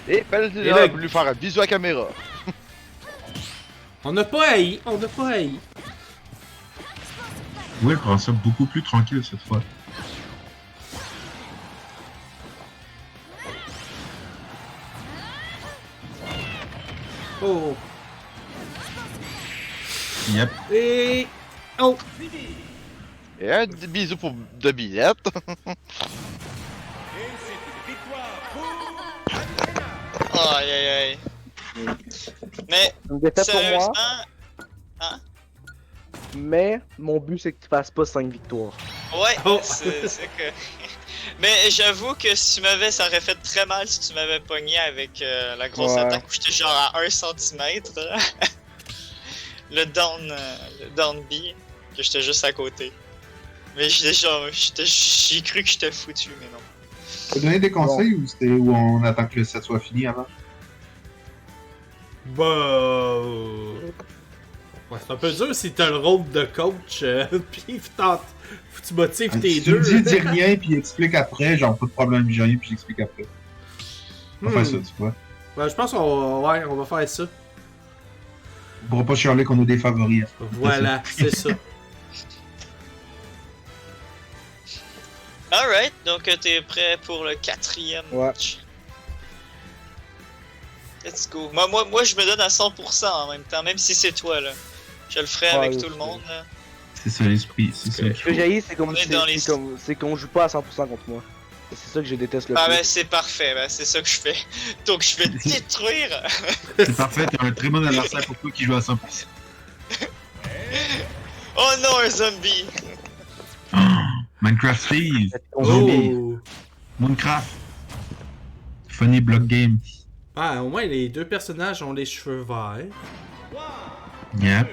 Et Belle Et là- a voulu faire un bisou à la caméra. On n'a pas haï, on n'a pas haï. Oui, elle prend ça beaucoup plus tranquille cette fois. Oh! Yep. Et... Oh! Et un bisou pour de billette. Aïe aïe aïe. Mais, Une défaite pour moi, sérieusement, mais mon but c'est que tu fasses pas 5 victoires. ouais, Oh. c'est que... Mais j'avoue que si tu m'avais, ça aurait fait très mal si tu m'avais pogné avec la grosse Ouais. attaque où j'étais genre à 1 cm. le down B, que j'étais juste à côté. Mais j'ai cru que j'étais foutu, mais non. Tu as donné des conseils ou c'était où on attend que le set soit fini avant? Bah... Ouais, c'est un peu dur si t'as le rôle de coach, pis faut que tu motives tes Si tu deux. me dis, dis rien puis explique après, genre pas de problème, j'ai rien puis j'explique après. On va faire ça, tu vois. Ben, je pense qu'on va, ouais, on va faire ça. On pourra pas chialer qu'on a des favoris. Voilà, c'est ça. Alright, donc t'es prêt pour le 4e Ouais. match. Let's go. Moi, je me donne à 100% en même temps, même si c'est toi, là. Je le ferai avec tout le monde, là. C'est ça l'esprit, c'est ça. Ce que j'ai, c'est On est dans les- c'est qu'on joue pas à 100% contre moi. Et c'est ça que je déteste le Ah plus. ben c'est parfait, ben c'est ça que je fais. Donc je vais te détruire. C'est parfait, t'as un très bon adversaire pour toi qui joue à 100%. Oh non, un zombie. Minecraft Steve, Zombie, Oh! Minecraft. Funny block game. Ah, au moins les deux personnages ont les cheveux verts. Yep.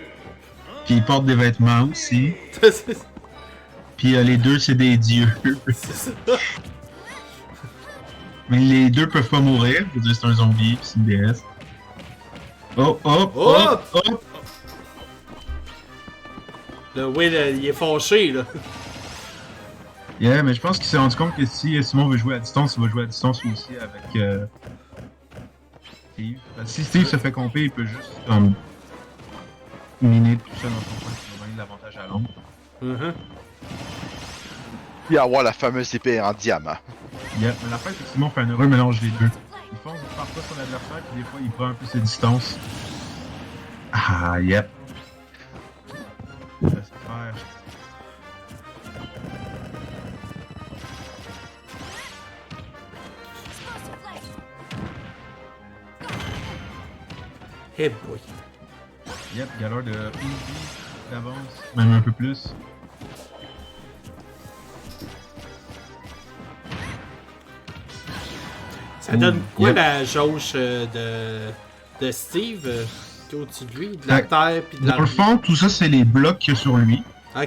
Puis ils portent des vêtements aussi. Puis les deux, c'est des dieux. C'est ça. Mais les deux peuvent pas mourir. Je veux dire, c'est un zombie, puis c'est une déesse. Oh, oh, Oh! oh, oh! Le Will, il est fâché, là. Yeah, mais je pense qu'il s'est rendu compte que si Simon veut jouer à distance, il va jouer à distance lui aussi avec Steve. Parce que si Steve se fait compter, il peut juste miner tout ça dans son coin, qui va donner de l'avantage à l'ombre. Mhm. Puis avoir la fameuse épée en diamant. Yeah, mais la fin, c'est que Simon fait un heureux mélange des deux. Il fonce parfois son adversaire, puis des fois, il prend un peu ses distances. Ah, yep. Ça se faire. Hey boy. Yep, galère de 11 vies d'avance, même un peu plus. Ça donne quoi Yep. la jauge de Steve qui est au-dessus de lui? De la Ouais. terre puis de la. Dans le fond, tout ça, c'est les blocs qu'il y a sur lui. Ok.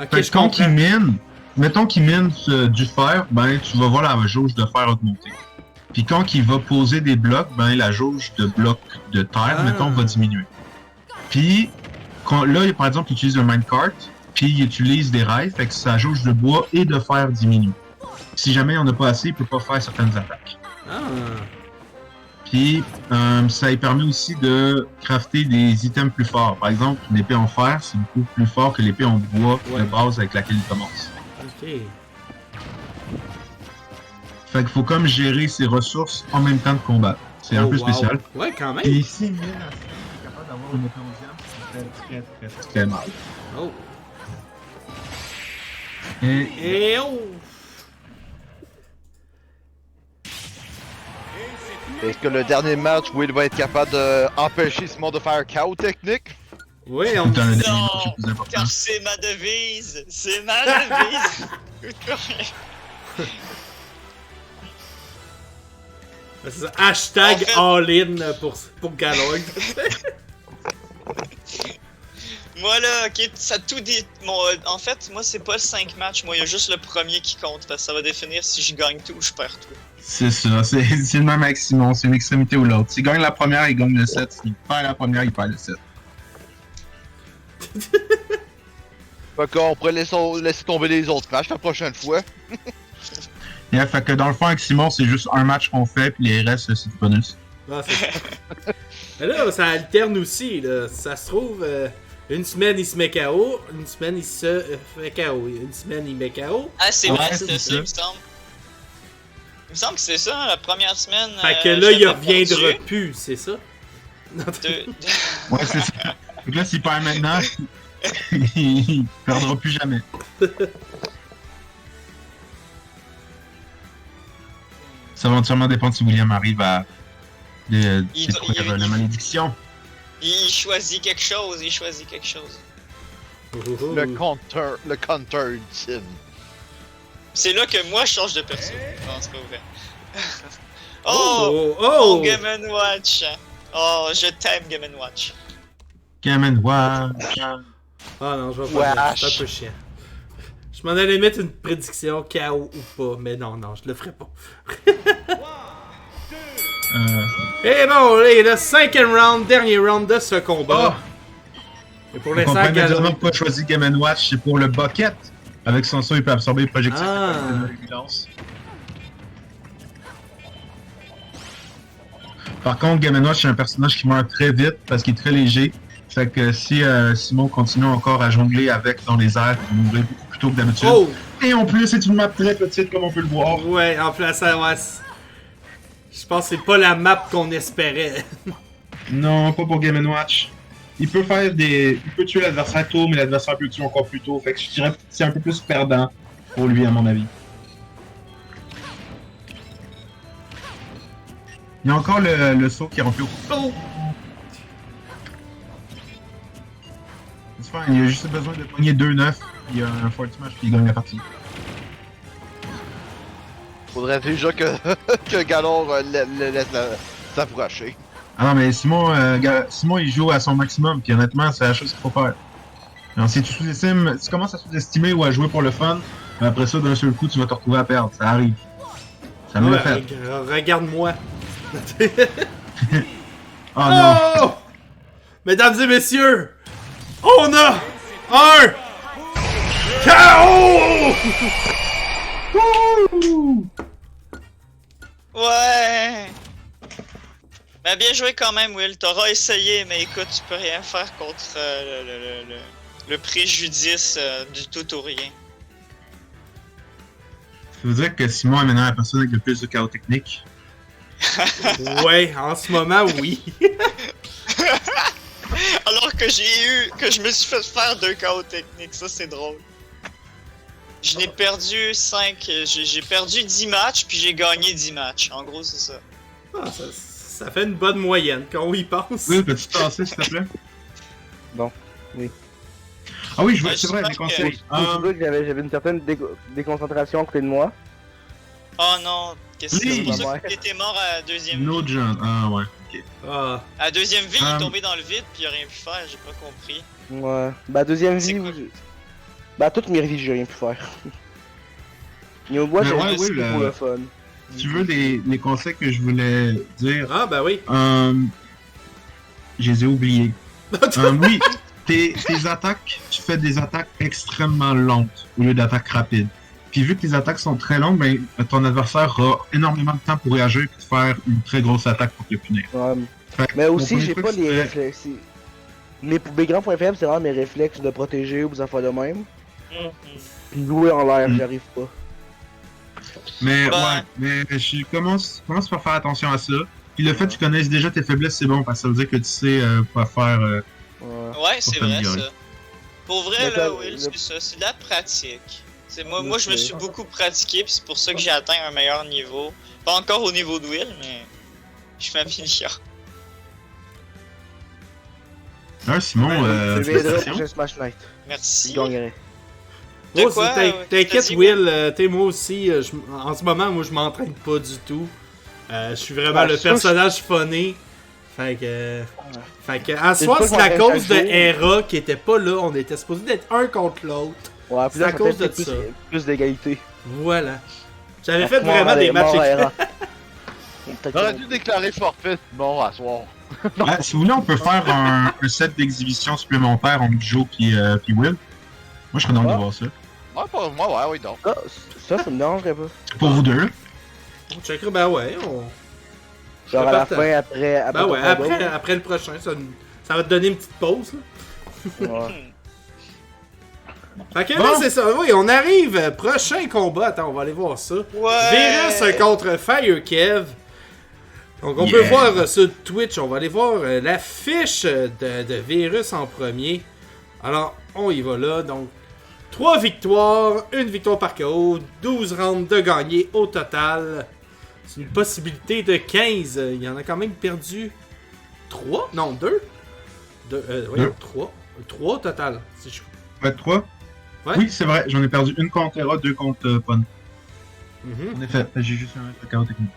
Ok, Fait je que quand comprends. il mine, mettons qu'il mine du fer, ben tu vas voir la jauge de fer augmenter. Puis quand il va poser des blocs, ben la jauge de blocs de terre, Ah. mettons, va diminuer. Puis là, par exemple, il utilise un minecart, puis il utilise des rails, fait que sa jauge de bois et de fer diminue. Si jamais il n'y en a pas assez, il peut pas faire certaines attaques. Ah. Puis ça lui permet aussi de crafter des items plus forts. Par exemple, une épée en fer, c'est beaucoup plus fort que l'épée en bois Ouais. de base avec laquelle il commence. Ok. Fait qu'il faut comme gérer ses ressources en même temps de combattre. C'est un Oh, peu wow. spécial. Ouais, quand même. Et ici, il est capable d'avoir une épée en diamant, c'est très très mal. Oh. Et Et oh. Est-ce que le dernier match, Will va être capable d'empêcher Simon de faire un chaos technique? Oui, on. dans le dernier Non, match, c'est plus important. car c'est ma devise. C'est ma devise. C'est ça. Hashtag En all-in pour Galog. Moi là, ok, ça tout dit. En fait, moi c'est pas le 5 matchs, moi il y a juste le premier qui compte parce que ça va définir si je gagne tout ou je perds tout. C'est ça, c'est le même avec Simon, c'est une extrémité ou l'autre. S'il gagne la première, il gagne le 7. S'il perd la première, il perd le 7. Fait qu'on pourrait laisser tomber les autres matchs la prochaine fois. Yeah, fait que dans le fond, avec Simon, c'est juste un match qu'on fait, puis les restes, c'est du bonus. Ah, mais là, ça alterne aussi. Là. Ça se trouve, une semaine il se met KO, une semaine il se fait KO, une semaine il met KO. Ah, c'est Ouais, vrai, c'est c'était ça. ça, il me semble. Il me semble que c'est ça, hein, la première semaine. Fait que là, il j'avais reviendra perdu. plus, c'est ça? Ouais, c'est ça. Fait que là, s'il perd maintenant, il perdra plus jamais. Ça va entièrement dépendre si William arrive à détruire la malédiction. Il choisit quelque chose, il choisit quelque chose. Le counter ultime. C'est là que moi je change de perso. Non, c'est pas vrai. Oh! Oh! Oh! Game & Watch! Oh, je t'aime Game & Watch. Game & Watch. Ah non, je vais pas. C'est un peu chiant. Je m'en allais mettre une prédiction KO ou pas, mais non, je le ferai pas. Et bon, et le 5e round, dernier round de ce combat. Et pour On l'instant, comprend immédiatement Galog. pourquoi choisir Game & Watch, c'est pour le bucket. Avec son saut, il peut absorber les projectiles. Ah. Il lance. Par contre, Game & Watch, c'est un personnage qui meurt très vite parce qu'il est très léger. Fait que si Simon continue encore à jongler avec dans les airs, il mourrait beaucoup plus tôt que d'habitude. Oh! Et en plus, c'est une map très petite, comme on peut le voir. Ouais, en plus, ça, ouais. Je pense que c'est pas la map qu'on espérait. Non, pas pour Game & Watch. Il peut faire des... Il peut tuer l'adversaire tôt, mais l'adversaire peut tuer encore plus tôt. Fait que je dirais que c'est un peu plus perdant pour lui, à mon avis. Il y a encore le saut qui est rempli au couteau. C'est fine, il a juste besoin de pogner 2-9. Il y a un fort smash puis il gagne la partie. Faudrait déjà que, que Galore le laisse s'approcher. Ah non, mais Simon, Simon il joue à son maximum, puis honnêtement, c'est la chose qu'il faut faire. Alors, si tu sous-estimes, si tu commences à sous-estimer ou à jouer pour le fun, ben après ça, d'un seul coup, tu vas te retrouver à perdre. Ça arrive. Ça me l'a fait. Regarde-moi. Oh non! Oh! Mesdames et messieurs, on a un KO! Ouais! Mais bien joué quand même, Will. T'auras essayé, mais écoute, tu peux rien faire contre le préjudice du tout ou rien. Ça veut dire que Simon est maintenant la personne avec le plus de chaos technique. Ouais, en ce moment, oui. Alors que je me suis fait faire 2 KO techniques, ça c'est drôle. Je n'ai perdu 5, j'ai perdu 10 matchs, puis j'ai gagné 10 matchs. En gros, c'est ça. Ah, ça fait une bonne moyenne quand on y pense. Oui, peux-tu tasser, s'il te plaît? Non. Oui. Ah oui, je vois, Ouais, c'est vrai, les j'espère conseils. Je trouvais que j'avais une certaine déconcentration à côté de moi. Oh non, qu'est-ce que Oui. c'est pour ça que t'étais mort à la deuxième No vie? John. Ah ouais, ok. Ah, À la deuxième vie, il est tombé dans le vide, puis il a rien pu faire, j'ai pas compris. Ouais. Bah, deuxième C'est vie, quoi? bah, toutes mes vies, j'ai rien pu faire. Mais au bois, Mais j'ai ouais, juste oui, pour le fun. Si tu veux les conseils que je voulais dire, ah ben oui. je les ai oubliés. Oui, tes attaques, tu fais des attaques extrêmement lentes au lieu d'attaques rapides. Puis vu que tes attaques sont très longues, ben, ton adversaire aura énormément de temps pour réagir et faire une très grosse attaque pour te punir. Ouais. Fait que Mais mon aussi, premier j'ai truc, pas les c'est- réflexes. Mes grands points faibles, c'est vraiment mes réflexes de protéger ou des affaires de même. Puis jouer en l'air, j'y arrive pas. Mais Ben. ouais, mais je commence par faire attention à ça. Puis le fait que tu connaisses déjà tes faiblesses, c'est bon, parce que ça veut dire que tu sais quoi faire. Ouais. Ouais, c'est vrai t'améliorer. ça. Pour vrai, Mais là, t'as- Will, le- c'est ça, c'est de la pratique. Moi, je me Ok. suis beaucoup pratiqué, puis c'est pour ça que j'ai atteint un meilleur niveau. Pas encore au niveau de Will, mais je m'améliore. Ah, Simon, Je viendrai au félicitations. prochain Smash Night. Merci. Je gagnerai. De Oh, quoi, t'as t'inquiète, dit, Will. T'es moi aussi. En ce moment, moi, je m'entraîne pas du tout. Je suis vraiment Ah, le je suis sûr que personnage funny. Fait que. Fait que, à C'est soir, pas c'est que à je cause m'entraîne de chaque jour. Hera qui était pas là. On était supposé d'être un contre l'autre. Ouais, puis C'est là, à ça cause fait de ça. plus d'égalité. Voilà. J'avais fait vraiment des Mort matchs. à Hera. J'aurais dû déclarer forfait Simon à soir. Si vous voulez, on peut faire un set d'exhibition supplémentaire entre Joe puis Will. Moi, je serais dans de Ah. voir ça. Ouais, pour moi, ouais, oui, donc. Ça me dérangerait pas. Pour vous deux. On checkera, ben ouais. Genre à la partant. fin, après Ben ton ouais, combat. après le prochain, ça va te donner une petite pause. Là. Ouais. Fait que Bon. là, c'est ça. Oui, on arrive. Prochain combat. Attends, on va aller voir ça. Ouais! Virus contre Firekev. Donc, on Yeah. peut voir sur Twitch, on va aller voir la fiche de Virus en premier. Alors, on y va là. Donc, 3 victoires, 1 victoire par KO, 12 rounds de gagner au total. C'est une possibilité de 15. Il y en a quand même perdu 3? Non, 2? Deux. 3. 3 au total. Si je... Ouais, 3. Ouais. Oui, c'est vrai. J'en ai perdu une contre Hera, 2 contre Pon. Mhm. En effet, j'ai juste un chaos technique.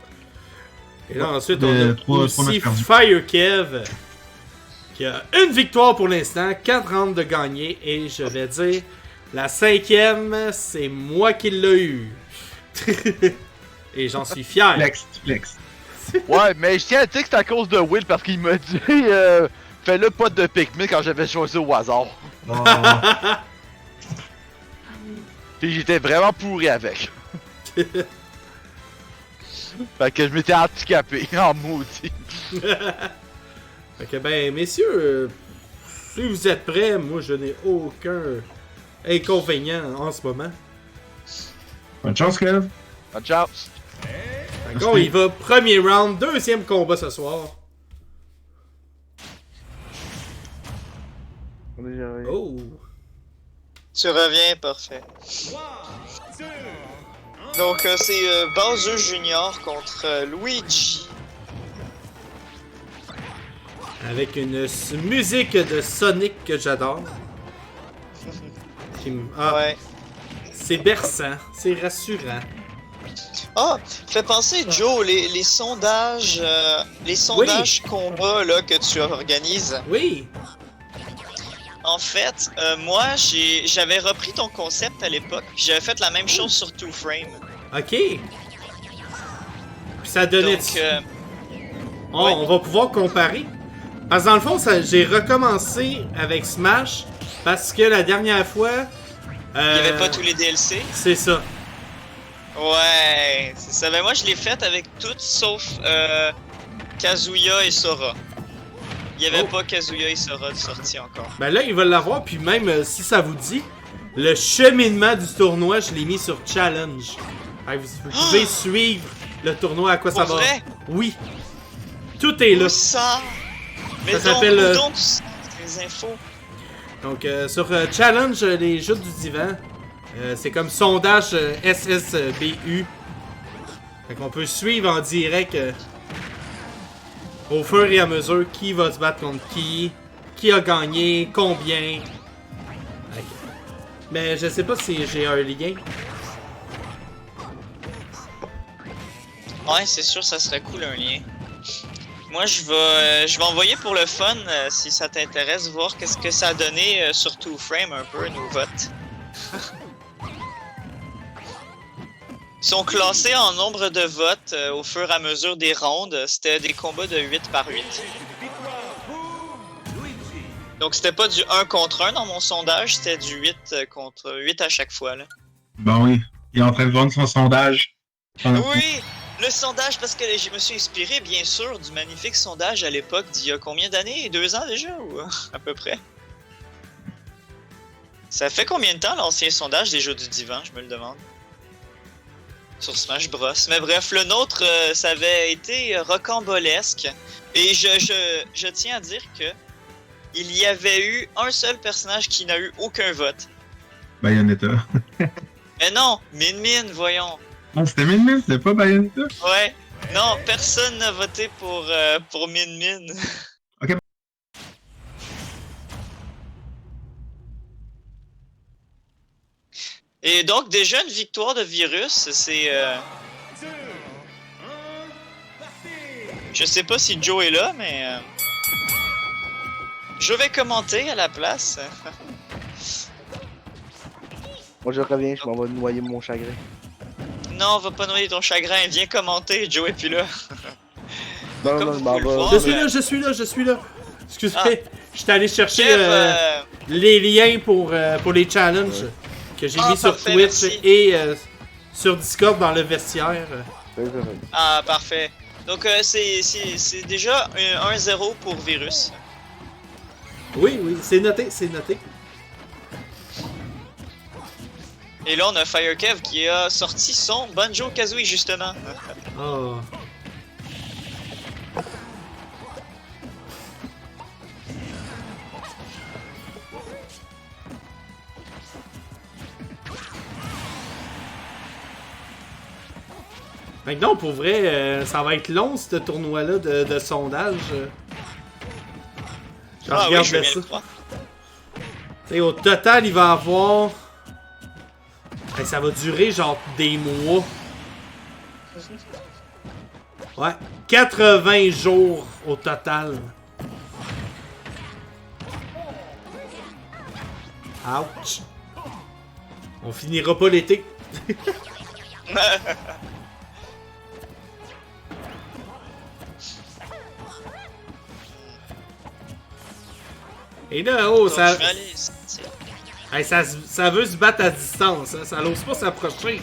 Et là, ensuite, Des on a trois aussi matchs perdus. Firekev, qui a une victoire pour l'instant, 4 rounds de gagné, et je vais dire, la 5e, c'est moi qui l'ai eu. Et j'en suis fier. Flex. Ouais, mais je tiens à dire que c'est à cause de Will parce qu'il m'a dit fais-le pas de Pikmin quand j'avais choisi au hasard. Oh. Puis j'étais vraiment pourri avec. Fait que je m'étais handicapé en maudit. Fait que ben, messieurs, si vous êtes prêts, moi je n'ai aucun inconvénient en ce moment. Bonne chance, Kev. Bonne chance. D'accord, il va premier round, deuxième combat ce soir. On est déjà arrivé. Oh! Tu reviens, parfait. Donc, c'est Bowser Junior contre Luigi. Avec une musique de Sonic que j'adore. Ah, Ouais. c'est berçant, c'est rassurant. Ah, fait penser, Joe, les sondages, combats là, que tu organises. Oui! En fait, moi, j'avais repris ton concept à l'époque, puis j'avais fait la même chose sur Two Frame. Ok! Puis ça donnait... Donc, Oh, ouais. on va pouvoir comparer. Parce que dans le fond, j'ai recommencé avec Smash parce que la dernière fois... il n'y avait pas tous les DLC. C'est ça. Ouais, c'est ça. Mais moi, je l'ai fait avec toutes sauf Kazuya et Sora. Il n'y avait pas Kazuya et Sora de sortie encore. Ben là, ils veulent l'avoir, puis même si ça vous dit, le cheminement du tournoi, je l'ai mis sur Challenge. Fait que vous pouvez suivre le tournoi, à quoi ça Pour va. vrai? Oui. Tout est là. Où ça? Mais Ça donc, s'appelle, où donc les infos? Donc, sur Challenge, les jeux du divan, c'est comme sondage SSBU. Fait qu'on peut suivre en direct au fur et à mesure qui va se battre contre qui a gagné, combien. Ok. Mais je sais pas si j'ai un lien. Ouais, c'est sûr, ça serait cool un lien. Moi, je vais envoyer pour le fun, si ça t'intéresse, voir qu'est-ce que ça a donné sur Two Frame un peu, nos votes. Ils sont classés en nombre de votes au fur et à mesure des rondes. C'était des combats de 8 par 8. Donc c'était pas du 1 contre 1 dans mon sondage, c'était du 8 contre 8 à chaque fois. Là. Bon, oui. Il est en train de vendre son sondage. Oui! Le sondage, parce que je me suis inspiré, bien sûr, du magnifique sondage à l'époque d'il y a combien d'années? 2 ans déjà, ou à peu près? Ça fait combien de temps l'ancien sondage des jeux du divan, je me le demande? Sur Smash Bros. Mais bref, le nôtre, ça avait été rocambolesque. Et je tiens à dire que il y avait eu un seul personnage qui n'a eu aucun vote. Bayonetta. Mais non, Min Min, voyons. Ah, c'était Min Min, c'était pas Bayonetta? Ouais. Non, personne n'a voté pour Min Min. Ok. Et donc, déjà une victoire de Virus, c'est... Je sais pas si Joe est là, mais... Je vais commenter à la place. Moi je reviens, je m'en vais noyer mon chagrin. Non, on va pas noyer ton chagrin, viens commenter, Joe est plus là. Non, Comme non, vous je m'en pouvez le vais. voir. Je suis là. Excusez, Ah. j'étais allé chercher Kev, les liens pour les challenges que j'ai mis sur parfait, Twitch merci. et sur Discord dans le vestiaire. C'est ça. Ah, parfait. Donc, c'est déjà un 1-0 pour Virus. Oui, c'est noté. Et là, on a Firekev qui a sorti son Banjo-Kazooie, justement. Oh. Fait que non, pour vrai, ça va être long, ce tournoi-là de sondage. Je Ah oui, regarde je veux bien ça. le croire. T'sais, au total, il va avoir... Hey, ça va durer genre des mois. Ouais, 80 jours au total. Ouch. On finira pas l'été. Et là, oh, Donc, ça... je vais aller sortir. Hey, ça veut se battre à distance, hein? Ça n'ose pas s'approcher.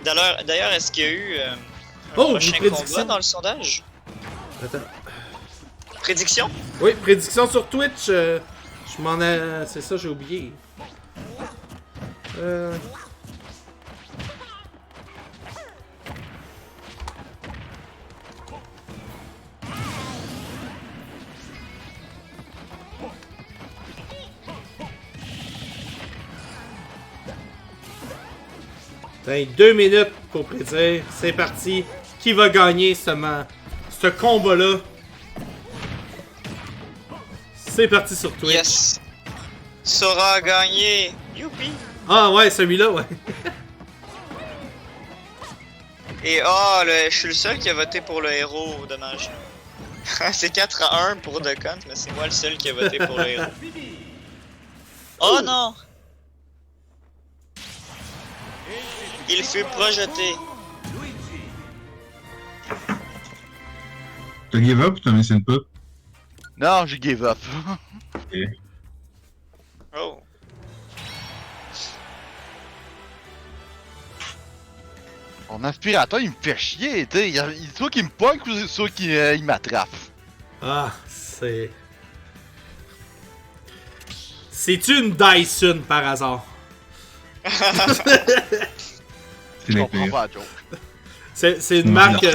D'ailleurs, est-ce qu'il y a eu un Oh, prochain une prédiction. combat dans le sondage? Attends. Prédiction? Oui, prédiction sur Twitch. Je m'en ai... C'est ça, j'ai oublié. T'as 2 minutes pour prédire. C'est parti. Qui va gagner ce combat-là? C'est parti sur Twitch. Yes! Sora a gagné! Youpi! Ah ouais, celui-là, ouais. Et je suis le seul qui a voté pour le héros, dommage. C'est 4-1 pour Duck Hunt, mais c'est moi le seul qui a voté pour le héros. Oh non! Il fut projeté. T'as give up ou t'as mis une pas? Non, j'ai give up. Oh. Mon aspirateur, il me fait chier, tu sais. Il soit qu'il me pogne ou soit qu'il il m'attrape. Ah, c'est... C'est-tu une Dyson par hasard? C'est Je les comprends pires. pas la joke. C'est une marque...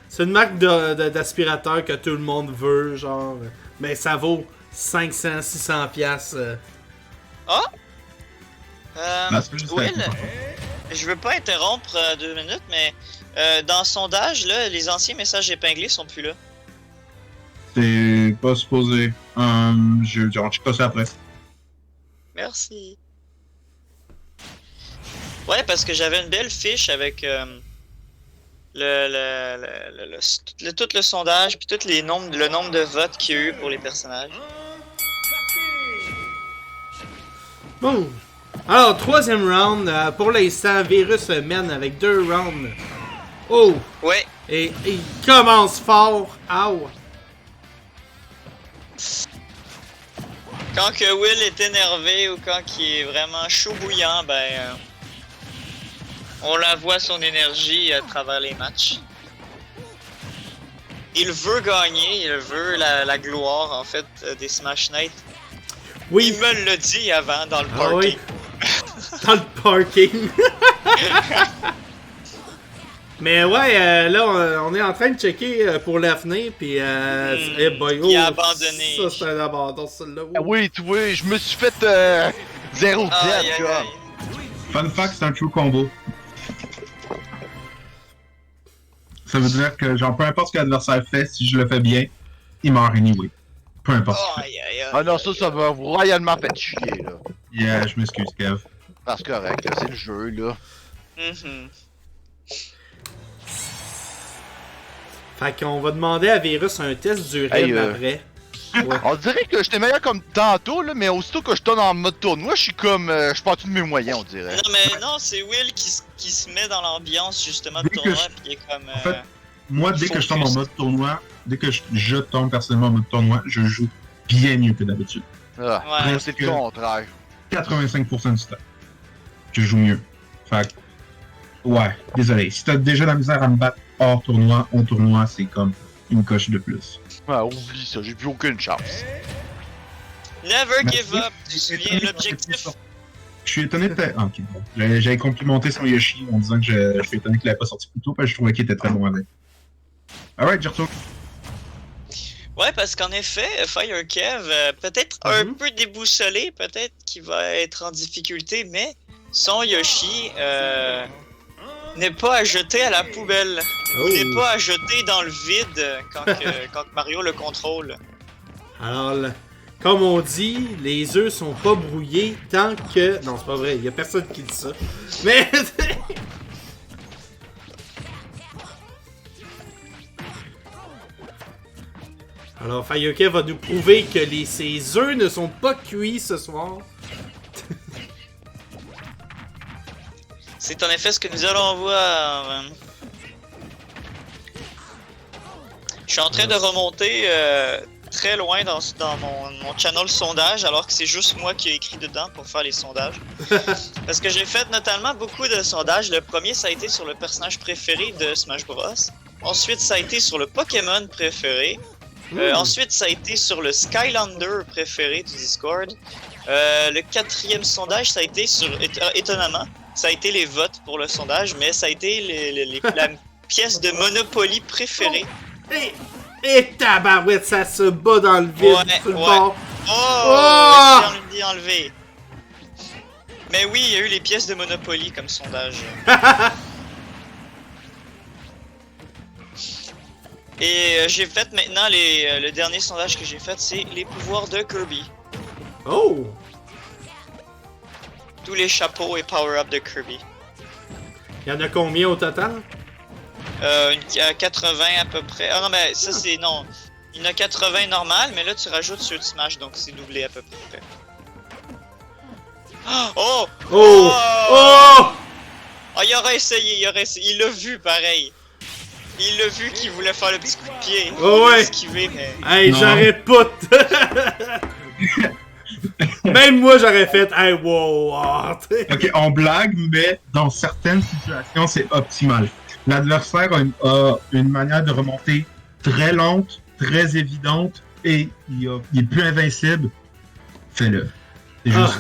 c'est une marque d'aspirateur que tout le monde veut, genre... Mais ça vaut 500-600$. Ah? c'est juste Will, la- je veux pas interrompre 2 minutes, mais dans le sondage, là, les anciens messages épinglés sont plus là. C'est pas supposé. Je check pas ça après. Merci. Ouais, parce que j'avais une belle fiche avec tout le sondage, puis le nombre de votes qu'il y a eu pour les personnages. Bon. Alors, 3e round. Pour l'instant, Virus mène avec 2 rounds. Oh! Ouais, Et il commence fort. Ow! quand que Will est énervé ou quand il est vraiment chaud bouillant, on la voit son énergie à travers les matchs. Il veut gagner, il veut la gloire en fait des Smash Night. Oui! Il me l'a dit avant dans le Ah party. oui. Dans le parking. Mais ouais, là, on est en train de checker pour l'avenir, puis eh boy, il a abandonné. Ça, c'est un abandon, celui-là. Ah oui, tu vois, je me suis fait 0 Aïe, dead, aïe, quoi. aïe. Fun fact, c'est un true combo. Ça veut dire que, genre, peu importe ce que l'adversaire fait, si je le fais bien, il meurt anyway. Peu importe ce qu'il fait. Aïe, aïe, aïe. Ah non, ça va royalement fait chier, là. Yeah, je m'excuse, Kev. Parce que correct, là, c'est le jeu, là. Mhm. Fait qu'on va demander à Virus un test du rythme Hey, après. Ouais. On dirait que j'étais meilleur comme tantôt, là, mais aussitôt que je tourne en mode tournoi, je suis comme. Je suis pas de mes moyens, on dirait. Non, mais non, c'est Will qui se met dans l'ambiance justement de Dès que tournoi, je- puis il est comme. En fait, moi, dès que je tombe en mode tournoi, dès que je tombe personnellement en mode tournoi, je joue bien mieux que d'habitude. Ah, Ouais. c'est le contraire. 85% du temps. Je joue mieux. Fait que, ouais, désolé. Si t'as déjà la misère à me battre hors tournoi, en tournoi, c'est comme une coche de plus. Ah, oublie ça, j'ai plus aucune chance. Never give Merci. up, tu te souviens l'objectif. Je suis étonné de ta... Ah, ok, bon. J'avais complimenté son Yoshi en disant que je suis étonné qu'il avait pas sorti plus tôt parce que je trouvais qu'il était très bon avec. Alright, j'y retourne. Ouais, parce qu'en effet, Fire Kev, peut-être un peu déboussolé, peut-être qu'il va être en difficulté, mais son Yoshi n'est pas à jeter à la poubelle. Oh. Ou n'est pas à jeter dans le vide quand Mario le contrôle. Alors, comme on dit, les œufs sont pas brouillés tant que... Non, c'est pas vrai, il y a personne qui dit ça. Mais... Alors, Fayuke va nous prouver que ses œufs ne sont pas cuits ce soir. C'est en effet ce que nous allons voir. Je suis en train de remonter très loin dans mon channel sondage, alors que c'est juste moi qui ai écrit dedans pour faire les sondages. Parce que j'ai fait notamment beaucoup de sondages. Le premier, ça a été sur le personnage préféré de Smash Bros. Ensuite, ça a été sur le Pokémon préféré. Ensuite, ça a été sur le Skylander préféré du Discord. Le 4e sondage, ça a été sur... Étonnamment, ça a été les votes pour le sondage, mais ça a été la pièce de Monopoly préférée. Et tabarouette, ça se bat dans le vide sur le bord. C'est enlevé. Mais oui, il y a eu les pièces de Monopoly comme sondage. Et j'ai fait maintenant le dernier sondage que j'ai fait, c'est les pouvoirs de Kirby. Oh! Tous les chapeaux et power-up de Kirby. Il y en a combien au total? 80 à peu près. Ah non, mais ça c'est... Non. Il y en a 80 normal, mais là tu rajoutes ceux de Smash, donc c'est doublé à peu près. Oh! Oh! Oh! Ah, il aurait essayé, il l'a vu pareil. Il l'a vu qu'il voulait faire le petit coup de pied. Oh ouais! Esquivé, mais... Hey, Non. j'arrête pas Même moi, j'aurais fait « Hey, wow! Ok, on blague, mais dans certaines situations, c'est optimal. L'adversaire a une manière de remonter très lente, très évidente, et il est plus invincible. Fais-le. C'est juste...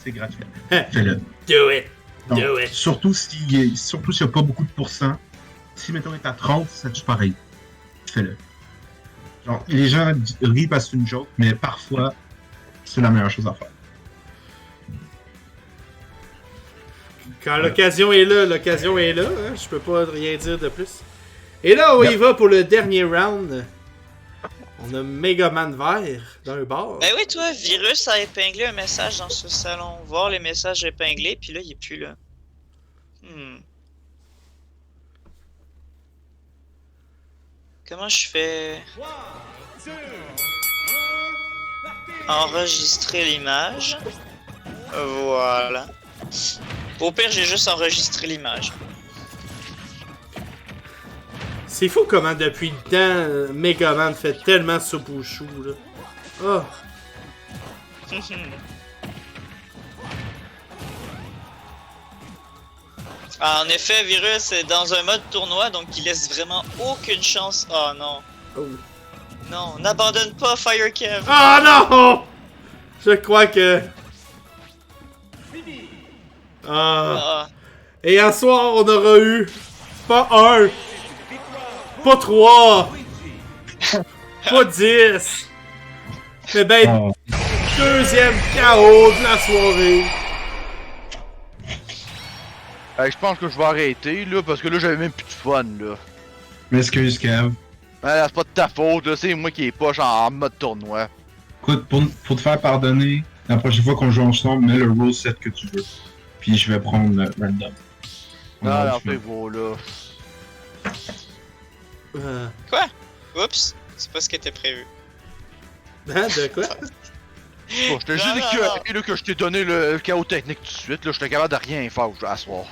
C'est gratuit. Fais-le. Do it! Donc, Do it! surtout s'il n'y a pas beaucoup de pourcents. Si, mettons, il est à 30, ça tue pareil. Fais-le. Genre, les gens rient parce que c'est une joke, mais parfois, c'est la meilleure chose à faire. Quand l'occasion est là, l'occasion est là. Hein? Je peux pas rien dire de plus. Et là, on y va pour le dernier round. On a Megaman vert d'un bar. Ben oui, toi, Virus a épinglé un message dans ce salon. Voir les messages épinglés, puis là, il est plus là. Comment je fais? Enregistrer l'image. Voilà. Au pire, j'ai juste enregistré l'image. C'est fou comment depuis le temps, Megaman fait tellement soupe aux choux, là. Oh! En effet, Virus est dans un mode tournoi, donc il laisse vraiment aucune chance. Oh non. Oh. Non, n'abandonne pas Fire Kev. Oh non! Je crois que... Ah. Et un soir, on aura eu... Pas 1, pas 3, pas 10, mais ben, deuxième KO de la soirée. Je pense que je vais arrêter là parce que là j'avais même plus de fun là. M'excuse, Kev. C'est pas de ta faute là, c'est moi qui est poche en mode tournoi. Écoute, pour te faire pardonner, la prochaine fois qu'on joue ensemble, mets le rule set que tu veux. Puis je vais prendre le random. Non, c'est beau là. Quoi? Oups, c'est pas ce qui était prévu. Hein, de quoi? Bon, je t'ai juste écœuré là que je t'ai donné le chaos technique tout de suite, là, j'étais capable de rien faire à soir.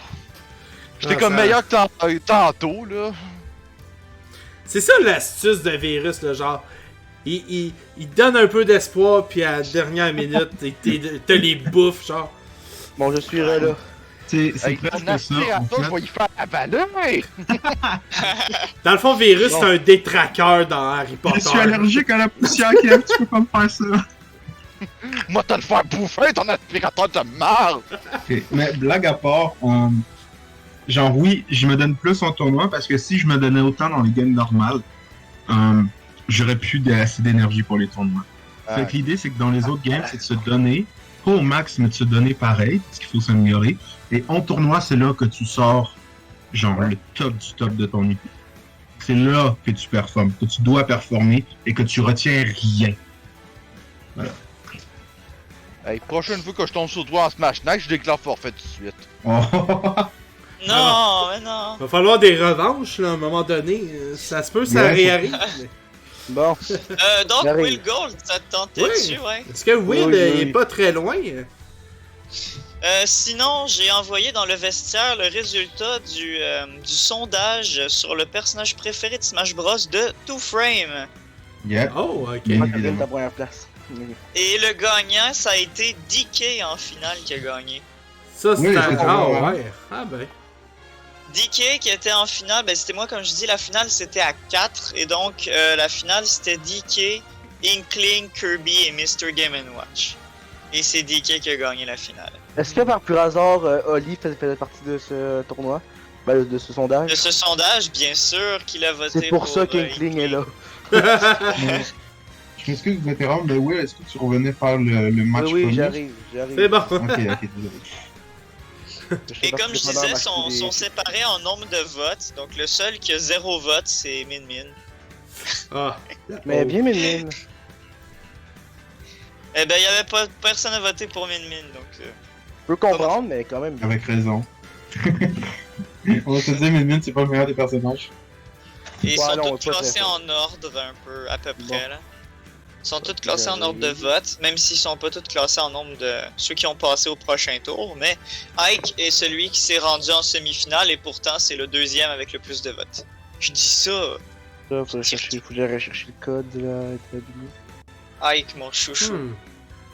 J'étais comme ça... meilleur que tantôt là. C'est ça l'astuce de Virus, là, genre... Il donne un peu d'espoir, puis à la dernière minute, t'as les bouffes, genre... Bon, je suis là. C'est Hey, presque ton ça. aspirateur, En je fait. vais y faire avaler! Dans le fond, Virus, c'est un détraqueur dans Harry Potter. Je suis allergique à la poussière, Kev, tu peux pas me faire ça. Moi, t'as le faire bouffer ton aspirateur de marde! Ok, mais blague à part, genre oui, je me donne plus en tournoi parce que si je me donnais autant dans les games normales, j'aurais plus assez d'énergie pour les tournois. Fait que l'idée, c'est que dans les autres games, c'est de se donner, pas au max, mais de se donner pareil, parce qu'il faut s'améliorer. Et en tournoi, c'est là que tu sors, genre, le top du top de ton équipe. C'est là que tu performes, que tu dois performer et que tu retiens rien. Voilà. Hey, prochaine fois que je tombe sur toi en Smash Night, je déclare forfait tout de suite. Oh. Non, mais non. Va falloir des revanches, là, à un moment donné. Ça se peut, ça Ouais, réarrive. mais- Bon, Donc, J'arrive. Will Gold, ça te tentait Oui. dessus, ouais? Est-ce que Will Oui, il oui. est pas très loin? Sinon, j'ai envoyé dans le vestiaire le résultat du sondage sur le personnage préféré de Smash Bros de Two Frame. Yeah. Oh, ok. Bien moi, t'as évidemment. ta première place. Et le gagnant, ça a été DK en finale qui a gagné. Ça, c'est Oui, un... c'est Ah, vrai, ouais. Ah, ben. DK qui était en finale, ben c'était moi comme je dis, la finale c'était à 4 et donc la finale c'était DK, Inkling, Kirby et Mr. Game & Watch. Et c'est DK qui a gagné la finale. Est-ce que par pur hasard, Oli faisait partie de ce tournoi? Ben, de ce sondage? De ce sondage, bien sûr qu'il a voté C'est pour ça qu'Inkling est là. Je m'excuse, vétéran, mais Will, est-ce que tu revenais faire le match Oui, premier? j'arrive. C'est bon. Ok, désolé. Et comme je disais, sont séparés en nombre de votes. Donc le seul qui a 0 vote, c'est Min Min. Ah. Mais bien, Min. Eh ben, il y avait pas personne à voter pour Min Min, donc... Je peux comprendre, mais quand même. Avec raison. On va se dire, Min, c'est pas le meilleur des personnages. Et ils Ouais, sont non, tous pas classés très en ordre, un peu, à peu près, Bon. là. Ils sont tous classés en ordre de vote, même s'ils sont pas tous classés en nombre de ceux qui ont passé au prochain tour, mais Ike est celui qui s'est rendu en semi-finale et pourtant c'est le deuxième avec le plus de votes. Je dis ça, Ça, faut que j'aille rechercher le code de la établie. Ike, mon chouchou.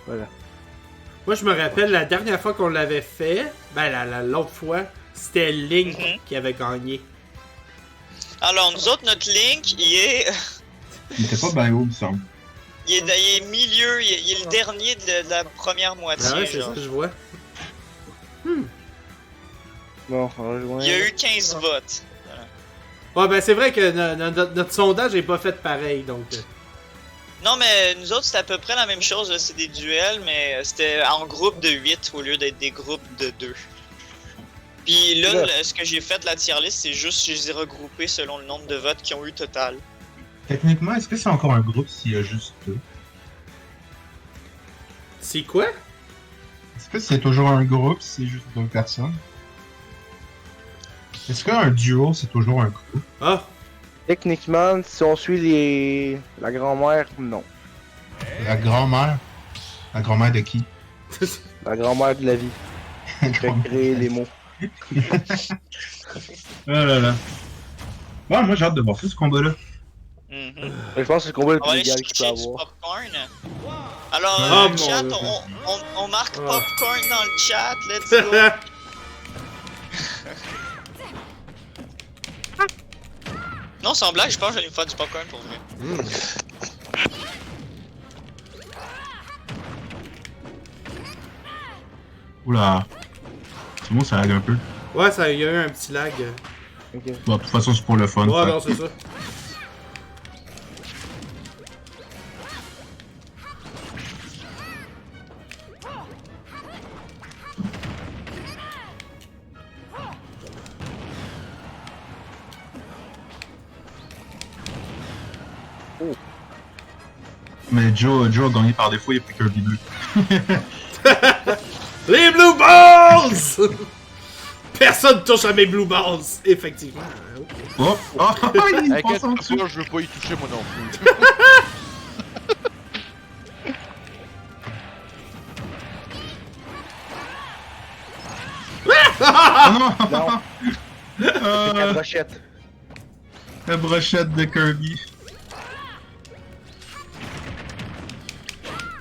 Voilà. Moi, je me rappelle la dernière fois qu'on l'avait fait, ben l'autre fois, c'était Link Mhm. qui avait gagné. Alors, nous autres, notre Link, il est Il était pas bien haut, il me semble. il est milieu, il est le dernier de la première moitié. Ah ouais, c'est genre. ça, je vois. Bon, on va rejoindre. Il y a eu 15 votes. Ouais, ben c'est vrai que notre sondage est pas fait pareil, donc... Non, mais nous autres, c'était à peu près la même chose. là. C'est des duels, mais c'était en groupe de 8 au lieu d'être des groupes de 2. Puis là, Ouais. ce que j'ai fait de la tier list, c'est juste je les ai regroupés selon le nombre de votes qu'ils ont eu total. Techniquement, est-ce que c'est encore un groupe s'il y a juste deux? C'est quoi? Est-ce que c'est toujours un groupe si c'est juste deux personnes? Est-ce qu'un duo, c'est toujours un groupe? Ah! Techniquement, si on suit la grand-mère, non. La grand-mère? La grand-mère de qui? La grand-mère de la vie. La Qui a grand-mère. créé les mots. Oh là là. Ouais, moi j'ai hâte de voir ce combat-là. Mhm. Je pense que c'est le combat le On va plus aller légal qu'il peut chercher du avoir. popcorn. Alors, Ah, le mon chat, Dieu. on marque Ah. popcorn dans le chat, let's go. Non, sans blague, je pense que j'allais me faire du popcorn pour vrai. Oula. C'est bon, ça lag un peu. Ouais, il y a eu un petit lag. Ok. Bon, de toute façon, c'est pour le fun. Ouais, fait. non, c'est ça. Mais Joe a gagné par défaut, il a pris Kirby bleu. Les Blue Balls! Personne touche à mes Blue Balls! Effectivement. Oh! Oh! Il Inquiète passe en pas, dessous! je veux pas y toucher moi non plus. Oh non! Non, c'est la Euh, brochette. la brochette de Kirby.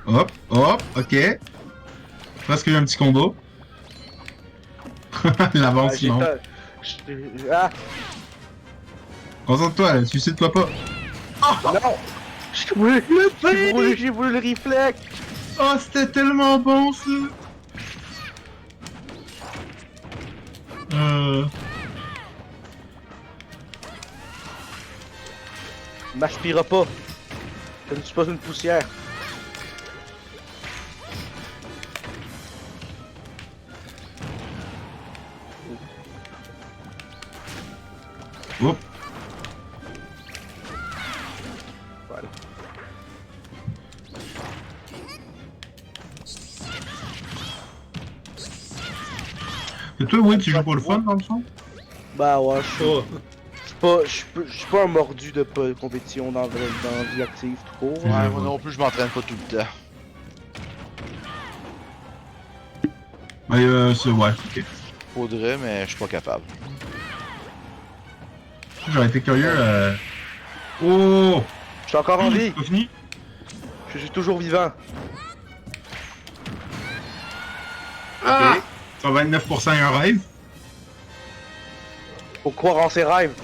Hop, hop, ok. Parce qu'il y a un petit combo. L'avance, J'ai non. Ah, Concentre-toi, là, suicide-toi pas. non! J'ai voulu le réflexe! Oh, c'était tellement bon, ça! M'aspire pas. Je ne suis pas une poussière. Oups. Voilà. Et toi, oui, tu joues pour le fun, dans le fond? Bah ouais, Oh. je suis pas un mordu de compétition dans la vie active tout court. Ouais, Ouais, ouais. moi non plus, je m'entraîne pas tout le temps. Mais c'est ouais, ok. Faudrait, mais je suis pas capable. J'aurais été curieux. Oh! Je suis encore en vie, Pas fini? je suis toujours vivant. Ah! Ok. 129% et un rêve. Faut croire en ses rêves.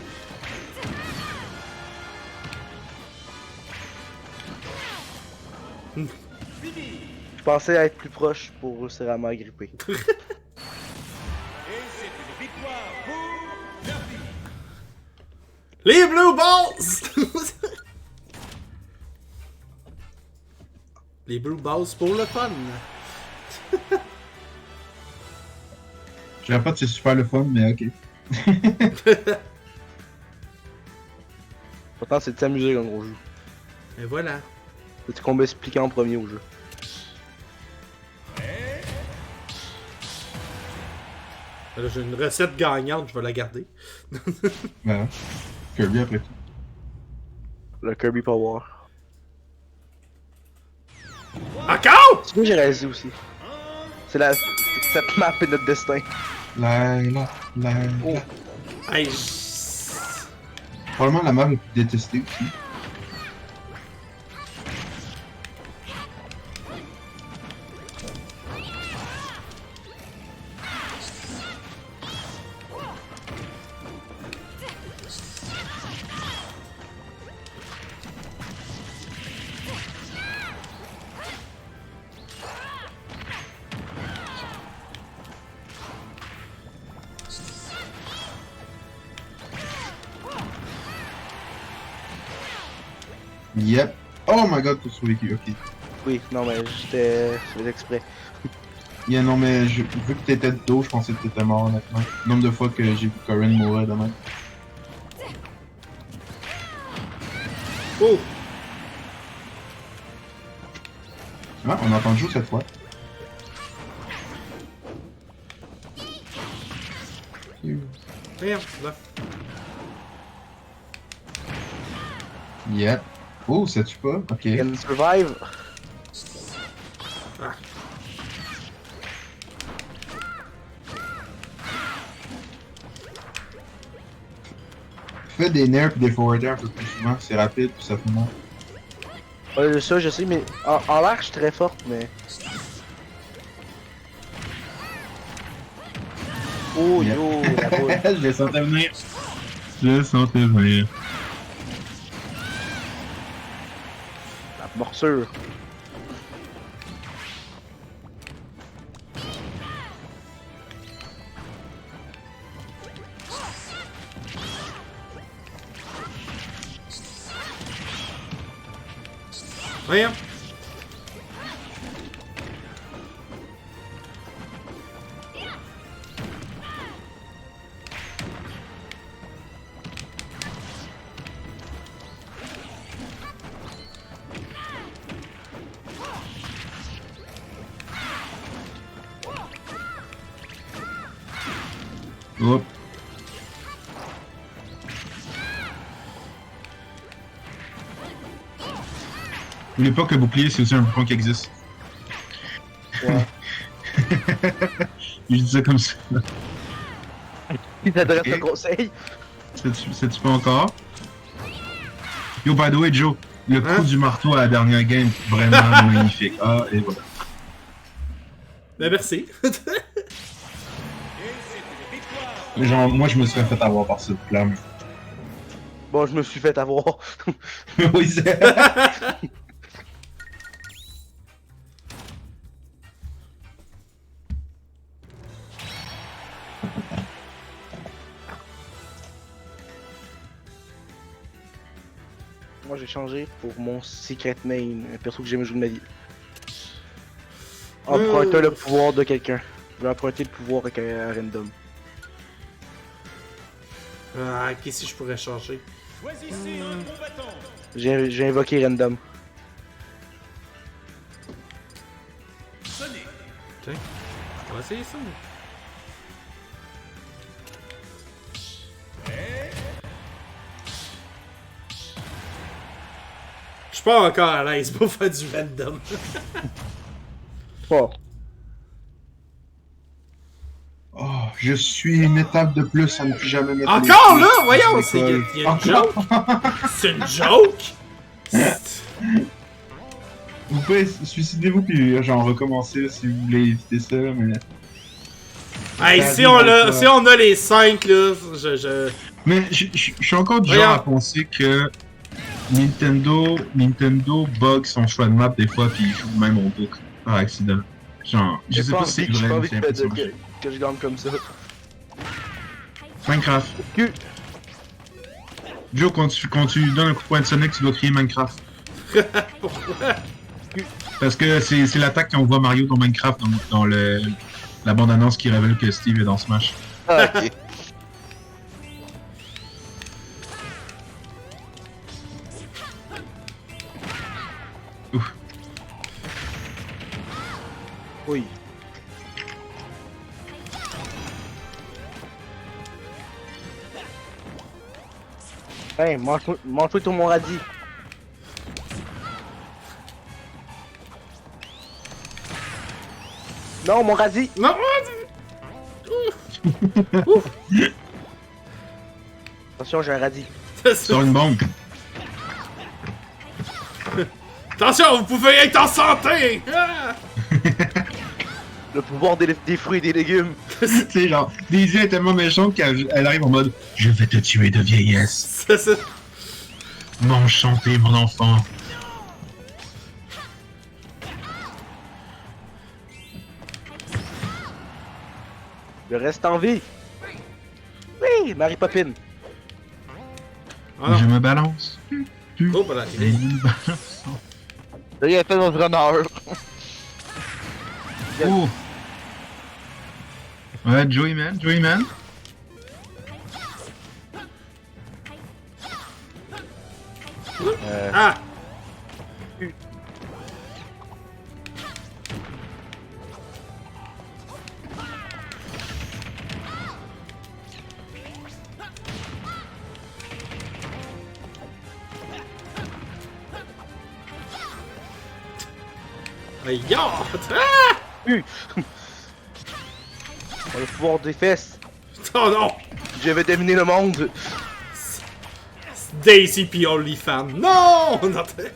Je pensais être plus proche pour réussir à m'agripper. Les Blue Balls! Les Blue Balls pour le fun. Je dirais pas que c'est super le fun, mais ok. Pourtant, c'est de s'amuser quand on joue. Et voilà. C'est ce qu'on m'expliquait en premier au jeu. Là, j'ai une recette gagnante, je vais la garder. Voilà. Kirby après tout. Le Kirby Power. Encore? C'est ce que j'ai réalisé aussi. C'est la... Cette map est notre destin. Laila. Oh. Hey, Probablement la map la plus détestée aussi. Yep. Oh my god, t'as survécu, ok. Oui, non mais j'étais... C'est exprès. Yeah, non mais vu que t'étais de dos, je pensais que t'étais mort honnêtement. Le nombre de fois que j'ai vu Corinne mourir de même. oh! Ah, on entend le jeu cette fois. Merde, là. Yep. Oh, ça tue pas? Ok. Can survive. Ah. Fais des nerfs et des forwarders un peu plus souvent, c'est rapide puis ça fait mal. Ouais, ça je sais, mais en l'air je suis très forte, mais... Oh Yep. yo, la boule. Je les sentais venir. Je les sentais venir. La morsure. Voyons. Hop. N'oubliez pas que le bouclier c'est aussi un bouton qui existe. Ouais. Je dis ça comme ça. Il t'adresse Ok. un conseil. Sais-tu pas encore? Yo, by the way, Joe, le coup Hein? du marteau à la dernière game, vraiment magnifique. Ah, et voilà. Ben merci. Genre, moi, je me serais fait avoir par ce plan. Bon, je me suis fait avoir. Oui, c'est... Moi j'ai changé pour mon secret main, un perso que j'ai jamais joué de ma vie. Emprunter le pouvoir de quelqu'un. Je vais emprunter le pouvoir avec un random. Ah, qu'est-ce que je pourrais changer? Choisissez un combattant. J'ai invoqué random. Sonnez. Tiens, on va essayer ça. Je suis pas encore à l'aise pour faire du random. Oh. Oh, je suis une étape de plus à ne plus jamais mettre les Encore pieds là? dans Voyons, l'école. il y a une Encore? joke. C'est une joke? Vous pouvez suicidez-vous puis genre recommencer si vous voulez éviter ça, mais... Hey, Ça si arrive on, pas. si on a les 5, là, je... Mais je suis encore du genre Regarde. à penser que Nintendo bug son choix de map des fois, puis il joue même au book par accident. Genre, je sais pas si c'est J'ai vrai, pas mais envie j'ai que, l'impression que je gagne comme ça. Minecraft. Que- Joe, quand tu donnes un coup de poing de Sonic, tu dois crier Minecraft. Pourquoi? Parce que c'est l'attaque quand on voit Mario dans Minecraft dans la bande-annonce qui révèle que Steve est dans Smash. Ah, ok. Ouf. Oui. Hey, mange-toi tout mon radis. Non, mon radis! Non! Attention, j'ai un radis. Sur une bombe. Attention, vous pouvez être en santé! Ah! Le pouvoir des fruits et des légumes. Tu sais, genre, Daisy est tellement méchante qu'elle arrive en mode « Je vais te tuer de vieillesse. C'est- M'enchanter, mon enfant. » Je reste en vie. Oui, Mary Poppins. Ah non. Je me balance. Oh, voilà. Et je me balance. Là, il a fait notre honneur. Oh! Ouais, Joey Man, Joey Man. Ah! Aïe! Ah! Par le pouvoir des fesses. Oh non! Je vais dominer le monde. Daisy P. OnlyFans. Non! Non, t'es-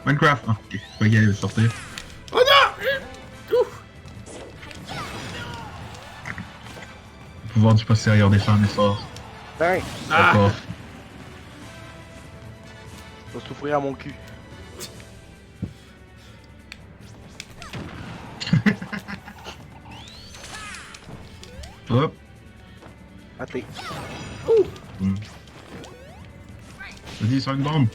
Minecraft. Ah, ok. Je croyais qu'elle allait sortir. Oh non! Ouf! Le pouvoir du postérieur des femmes est fort. Hein, Ah! Fort. je vais souffrir à mon cul. Hop. Raté. Vas-y, sur une bombe.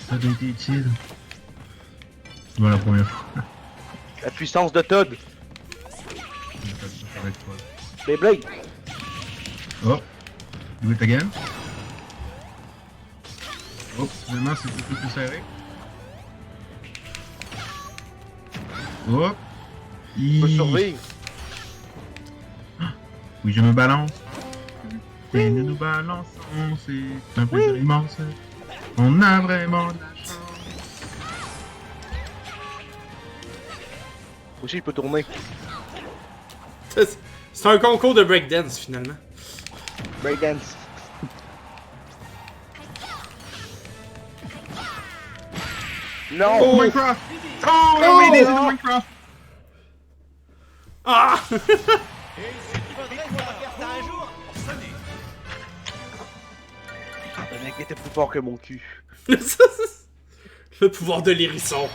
Ça doit être utile. Voilà la première fois. La puissance de Todd. Avec toi. Beyblade. Oh. Do it again. Oh, finalement c'est un peu plus serré. Oh. Je peux survivre. Oui, je me balance. Et nous nous balançons, c'est un plaisir immense. On a vraiment de la chance. Aussi, il peut tourner. C'est un concours de breakdance finalement. Breakdance. Non! Oh, Minecraft! Oh, oui, des de Minecraft! Ah! Le mec était plus fort que mon cul. Le pouvoir de l'hérisson.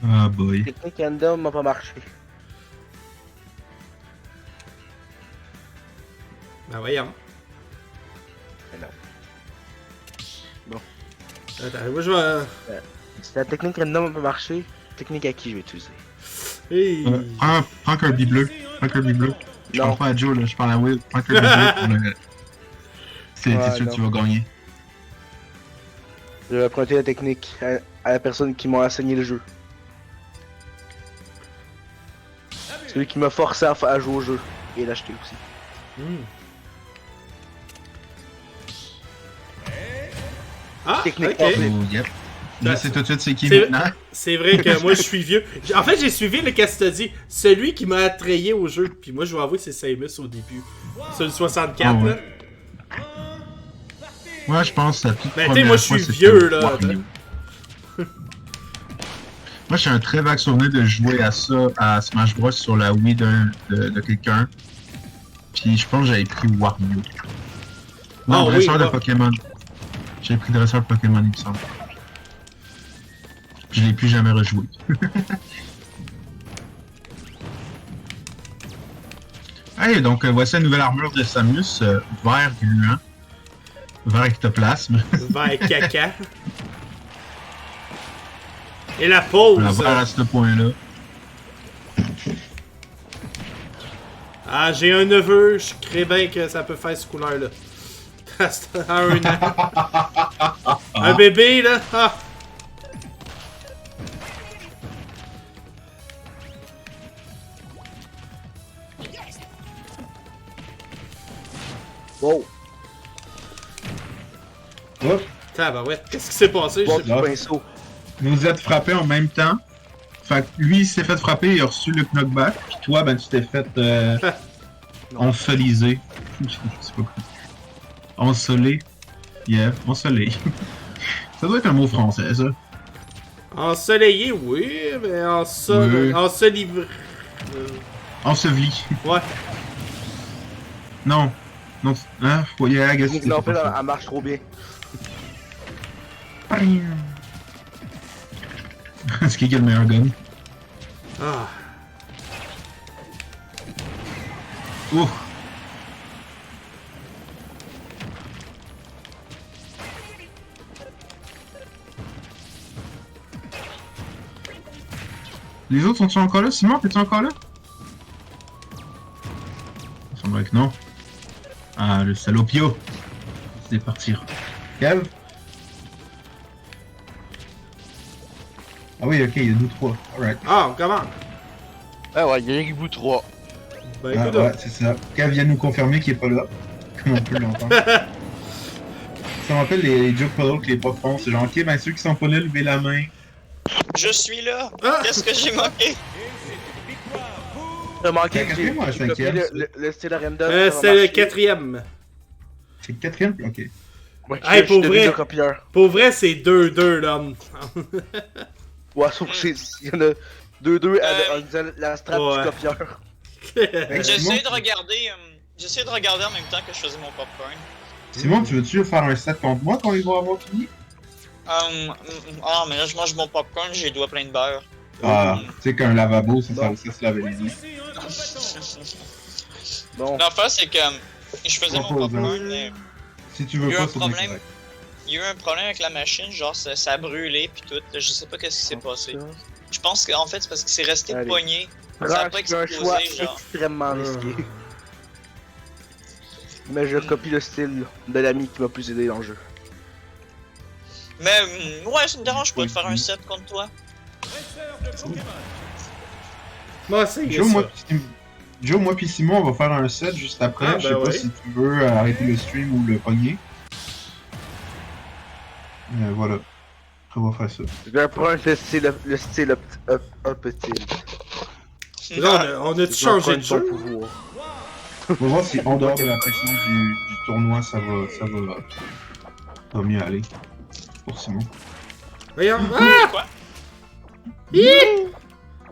Ah boy. Technique random n'a pas marché. Ben voyons. Mais non. Attends, moi je vais... Si la technique random n'a pas marché, technique à qui je vais utiliser? Hey. Prends Kirby bleu. Prends Kirby bleu. Je Non. parle pas à Joe, là, je parle à Will. Prends Kirby bleu. Pour le... C'est Ouais, sûr que non. tu vas gagner. Je vais emprunter la technique à la personne qui m'a enseigné le jeu. Celui qui m'a forcé à jouer au jeu. Et l'acheter aussi. Hmm. Ah, Technique ok. parfaite. Oh, yep. Je sais tout de suite c'est qui C'est- maintenant. C'est vrai que moi je suis vieux. En fait, j'ai suivi le qu'est-ce que t'as dit. Celui qui m'a attrayé au jeu. Puis moi, je vais avouer, c'est Samus au début. Sur le 64, Ah ouais. là. Moi, je pense que la toute Ben, première moi, je fois, suis c'était vieux, là. Wario. Moi, j'ai un très vague souvenir de jouer à ça, à Smash Bros sur la Wii de quelqu'un. Puis je pense que j'avais pris Wario. Non, Ah, dresseur oui, de ouais. Pokémon. J'ai pris dresseur de Pokémon, il me semble. Je l'ai plus jamais rejoué. Hey, donc voici la nouvelle armure de Samus, vert gluant. Vert ectoplasme. Vers caca. Et la pause. Voilà, vert à ce point-là. Ah, j'ai un neveu, je crée bien que ça peut faire cette couleur-là. À 1 an. Un bébé, là. Ah. Wow. Hop, Tabarouette, qu'est-ce qui s'est passé? Bon, Je- du pinceau. vous vous êtes frappés en même temps. Fait que lui, il s'est fait frapper, il a reçu le knockback. Puis toi, ben, tu t'es fait ensoliser. Je sais pas quoi. Ensolé. Yeah, ensolé. Ça doit être un mot français, ça. Ensoleillé, oui, mais Oui. ensolivre. Enseveli. Ouais. Non. Non, hein? Yeah, I guess Donc, c'est en fait, pas ça. elle marche trop bien. C'est qui a le meilleur gun? Ah. Ouh! Les autres sont-ils encore là? Simon, t'es-tu encore là? Il semblerait que non. Ah, le salopio! C'est partir. Kev? Ah oui, ok, il y a nous trois. Alright. Ah, comment? Ah ouais, il y a rien que vous trois. Ben Ah, écoute, ouais, c'est ça. Kev vient nous confirmer qu'il est pas là. Comme on peut l'entendre. Ça me rappelle les jokes puzzles que les profs font. C'est genre, ok, ben ceux qui sont pas là, levez la main. Je suis là. Ah! Qu'est-ce que j'ai manqué? T'as manqué C'est que la j'ai quatrième ou la copié cinquième, le style random. C'est le 4e. C'est le quatrième? Ok. Ouais, Hey, je pour suis devenu vrai. le copieur. Pour vrai, c'est 2-2, là. Ouais, sauf que il y en a 2-2 en Euh, disant la strap ouais. du copieur. Ben, J'essaie de regarder. J'essaie de regarder en même temps que je faisais mon popcorn. Simon, tu veux-tu faire un set contre moi quand ils vont avoir fini? Ah, mais là, je mange mon popcorn, j'ai les doigts pleins de beurre. Ah, tu sais qu'un lavabo, ça sert aussi à se laver les mains. Bon, L'affaire, c'est que je faisais mon Propose, hein. popcorn, mais Si tu veux Il y a pas, un c'est problème. correct. il y a eu un problème avec la machine, genre ça a brûlé pis tout. Je sais pas qu'est-ce qui s'est passé. Je pense qu'en fait, c'est parce que c'est resté Allez. pogné. Ça a Rare, pas c'est un choix explosé, genre. extrêmement risqué. Mais je copie le style de l'ami qui m'a plus aidé dans le jeu. Mais ouais, ça me dérange pas de faire un set contre toi. Moi, c'est Joe, moi pis Simon, on va faire un set juste après. Ah, Je sais ben pas oui. si tu veux arrêter le stream ou le pogner. Voilà. On va faire ça. Je reprends le style up-til. Là, on a-tu changé de son jeu? pouvoir. On va voir si en dehors de la pression du tournoi, ça va mieux aller. Pour Simon. Voyons. C'est Ah! quoi?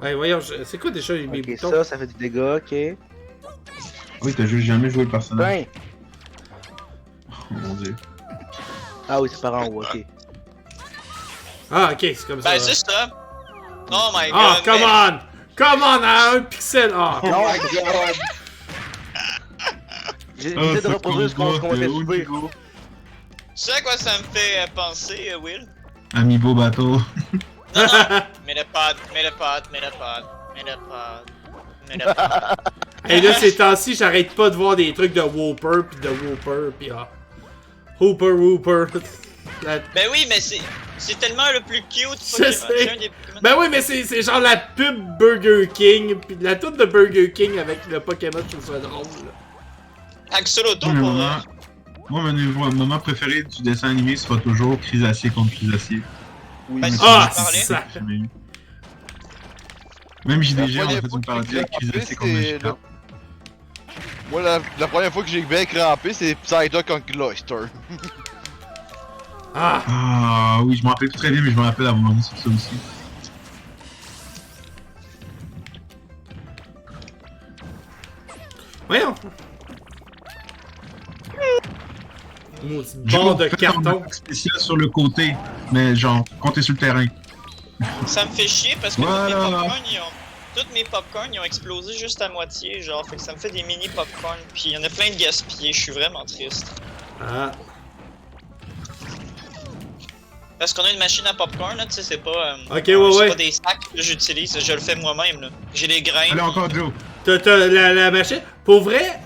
Hey, voyons, c'est quoi déjà mes Ok, boutons? ça fait du dégât, ok. Oui, t'as juste jamais joué le personnage. Ben! Oh mon dieu. Ah oui, c'est par en haut, ok. Ah, ok, c'est comme ça. Ben, c'est ça. Oh my god. Ah, come mais- on! Come on, à 1 pixel! Ah! Non, J'essaie de reproduire ce qu'on m'a fait souper. Tu sais à quoi ça me fait penser, Will? Amiibo bateau. Non, non. Mais le pod, mais le pod, mais le pod, mais le pod, mais le pod. Et là, ces temps-ci, j'arrête pas de voir des trucs de Whooper, pis de Whooper, pis ah. Hooper, Whooper. Ben oui, mais c'est tellement le plus cute Je Pokémon. sais. J'ai un des Pokémon. Ben oui, mais c'est genre la pub Burger King, pis la toute de Burger King avec le Pokémon, je trouve ça drôle. Là. Axolotl Moi, pour mon moment préféré du dessin animé sera toujours Crisacier contre Crisacier. Oui. Ben, Ah, parlais. ça! Même JDG, La on a première fait fois une que parodie j'ai avec crampé, Crisacier contre c'est Magikarp. Moi, la première fois que j'ai bien crampé, c'est Psyduck contre Cloyster. Ah! Ah oui, je m'en rappelle plus très bien, mais je me rappelle avoir mis sur ça aussi. Voyons! Maudit J'ai bord de fait un carton. attaque spécial sur le côté, mais genre, quand t'es sur le terrain. Ça me fait chier parce que Voilà. toutes mes popcorn ils ont explosé juste à moitié, genre, fait que ça me fait des mini popcorn, puis il y en a plein de gaspillés, je suis vraiment triste. Ah. Parce qu'on a une machine à popcorn, là, tu sais, c'est pas. Ok, c'est ouais. pas des sacs que j'utilise, je le fais moi-même, là. J'ai les grains. Allez, encore Joe. T'as la machine. Pour vrai,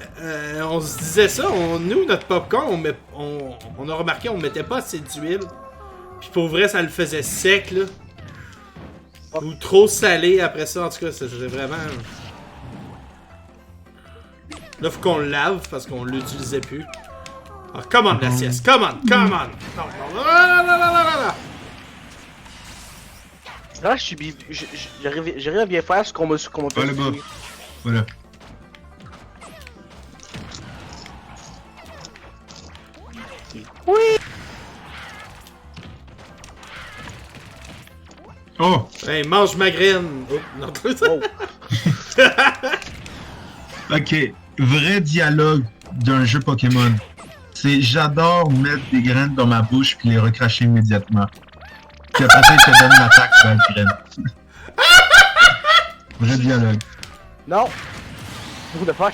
on se disait ça, nous, notre popcorn, on a remarqué, on mettait pas assez d'huile. Puis pour vrai, ça le faisait sec, là. Ou trop salé après ça, en tout cas, c'est vraiment. Là, faut qu'on le lave parce qu'on l'utilisait plus. Ah, come on, la sieste, come on! Là, j'arrive à bien faire ce qu'on m'a fait. Voilà, bas. Voilà. Oui! Oh! Hey, mange ma graine! Oh, non, Oh. Ok, vrai dialogue d'un jeu Pokémon. C'est j'adore mettre des graines dans ma bouche puis les recracher immédiatement. Puis après ça, il te donne l'attaque sur la graine. Vrai dialogue. Non! Beaucoup de faire.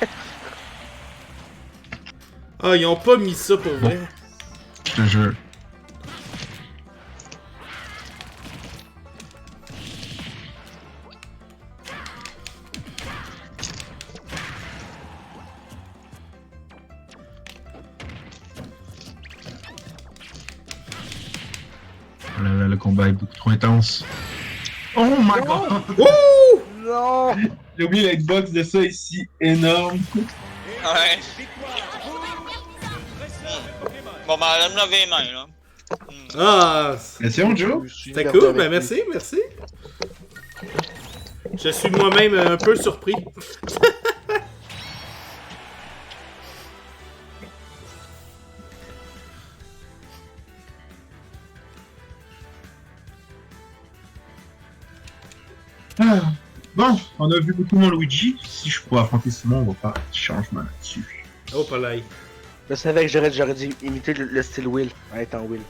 Ah, ils ont pas mis ça pour vrai. Je te jure. Oh là là, le combat est beaucoup trop intense. Oh my god! Wouh! Non! J'ai oublié la Xbox de ça ici, énorme. Ouais. Bon, ben, elle me laver les mains, là. Ah, Question, Joe? c'était cool, ben merci. Je suis moi-même un peu surpris. Ah. Bon, on a vu beaucoup mon Luigi. Si je peux affronter Simon, on va faire un petit changement là-dessus. Oh, pas là. Je savais que j'aurais dû imiter le style Will, en étant Will.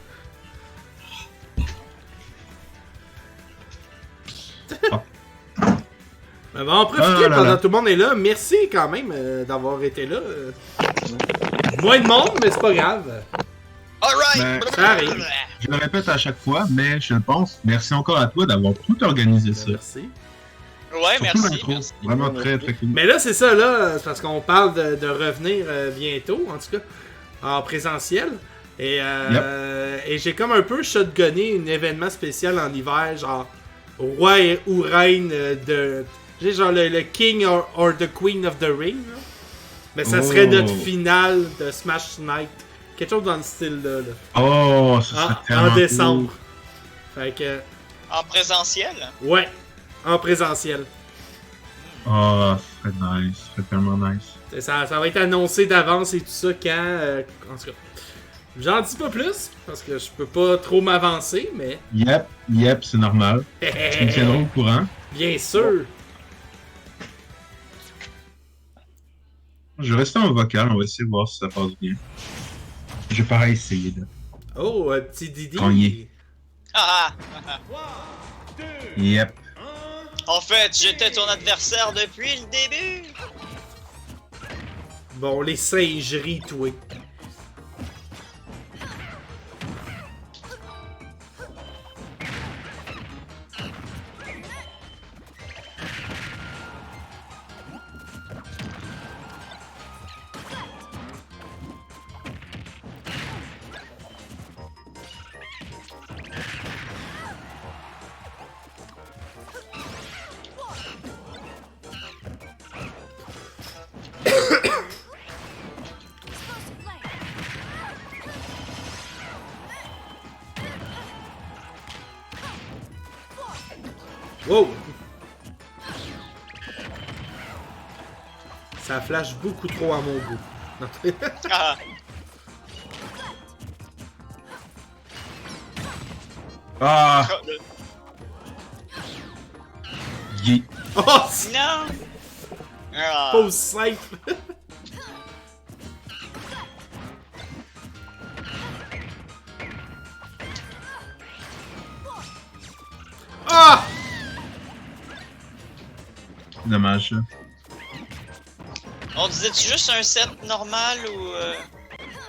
Ben, on va en profiter Ah là pendant là. que tout le monde est là. Merci quand même d'avoir été là. Moins de monde, mais c'est pas grave. Alright! Ben, ça arrive. Je le répète à chaque fois, mais je le pense. Merci encore à toi d'avoir tout organisé ça. Merci. Ouais, Surtout merci, l'intro. merci. Vraiment très très cool. Mais là, c'est ça, là, c'est parce qu'on parle de revenir bientôt, en tout cas, en présentiel. Et, et j'ai comme un peu shotgunné un événement spécial en hiver, genre roi ou reine de. J'ai genre le King or the Queen of the Ring. Là. Mais ça serait Oh. notre finale de Smash Knight. Quelque chose dans le style-là. Là. Oh, ça serait tellement En décembre. cool. Fait que. En présentiel? Ouais, en présentiel. Oh, ça serait nice. Ça serait tellement nice. Ça va être annoncé d'avance et tout ça quand. En tout cas. J'en dis pas plus, parce que je peux pas trop m'avancer, mais. Yep, c'est normal. Tu me tiendras au courant. Bien sûr! Je vais rester en vocal, on va essayer de voir si ça passe bien. Je vais pareil essayer là. Oh, un petit Didi! Gagné. Ah ah! Yep. En fait, j'étais ton adversaire depuis le début! Bon, les singeries, toi. Wow! Ça flash beaucoup trop à mon goût. Ah! Ah! Oh, le- Guy. Oh, c'est Non! Ah. pas aussi simple. Ah! Dommage, ça. On disait-tu juste un set normal ou...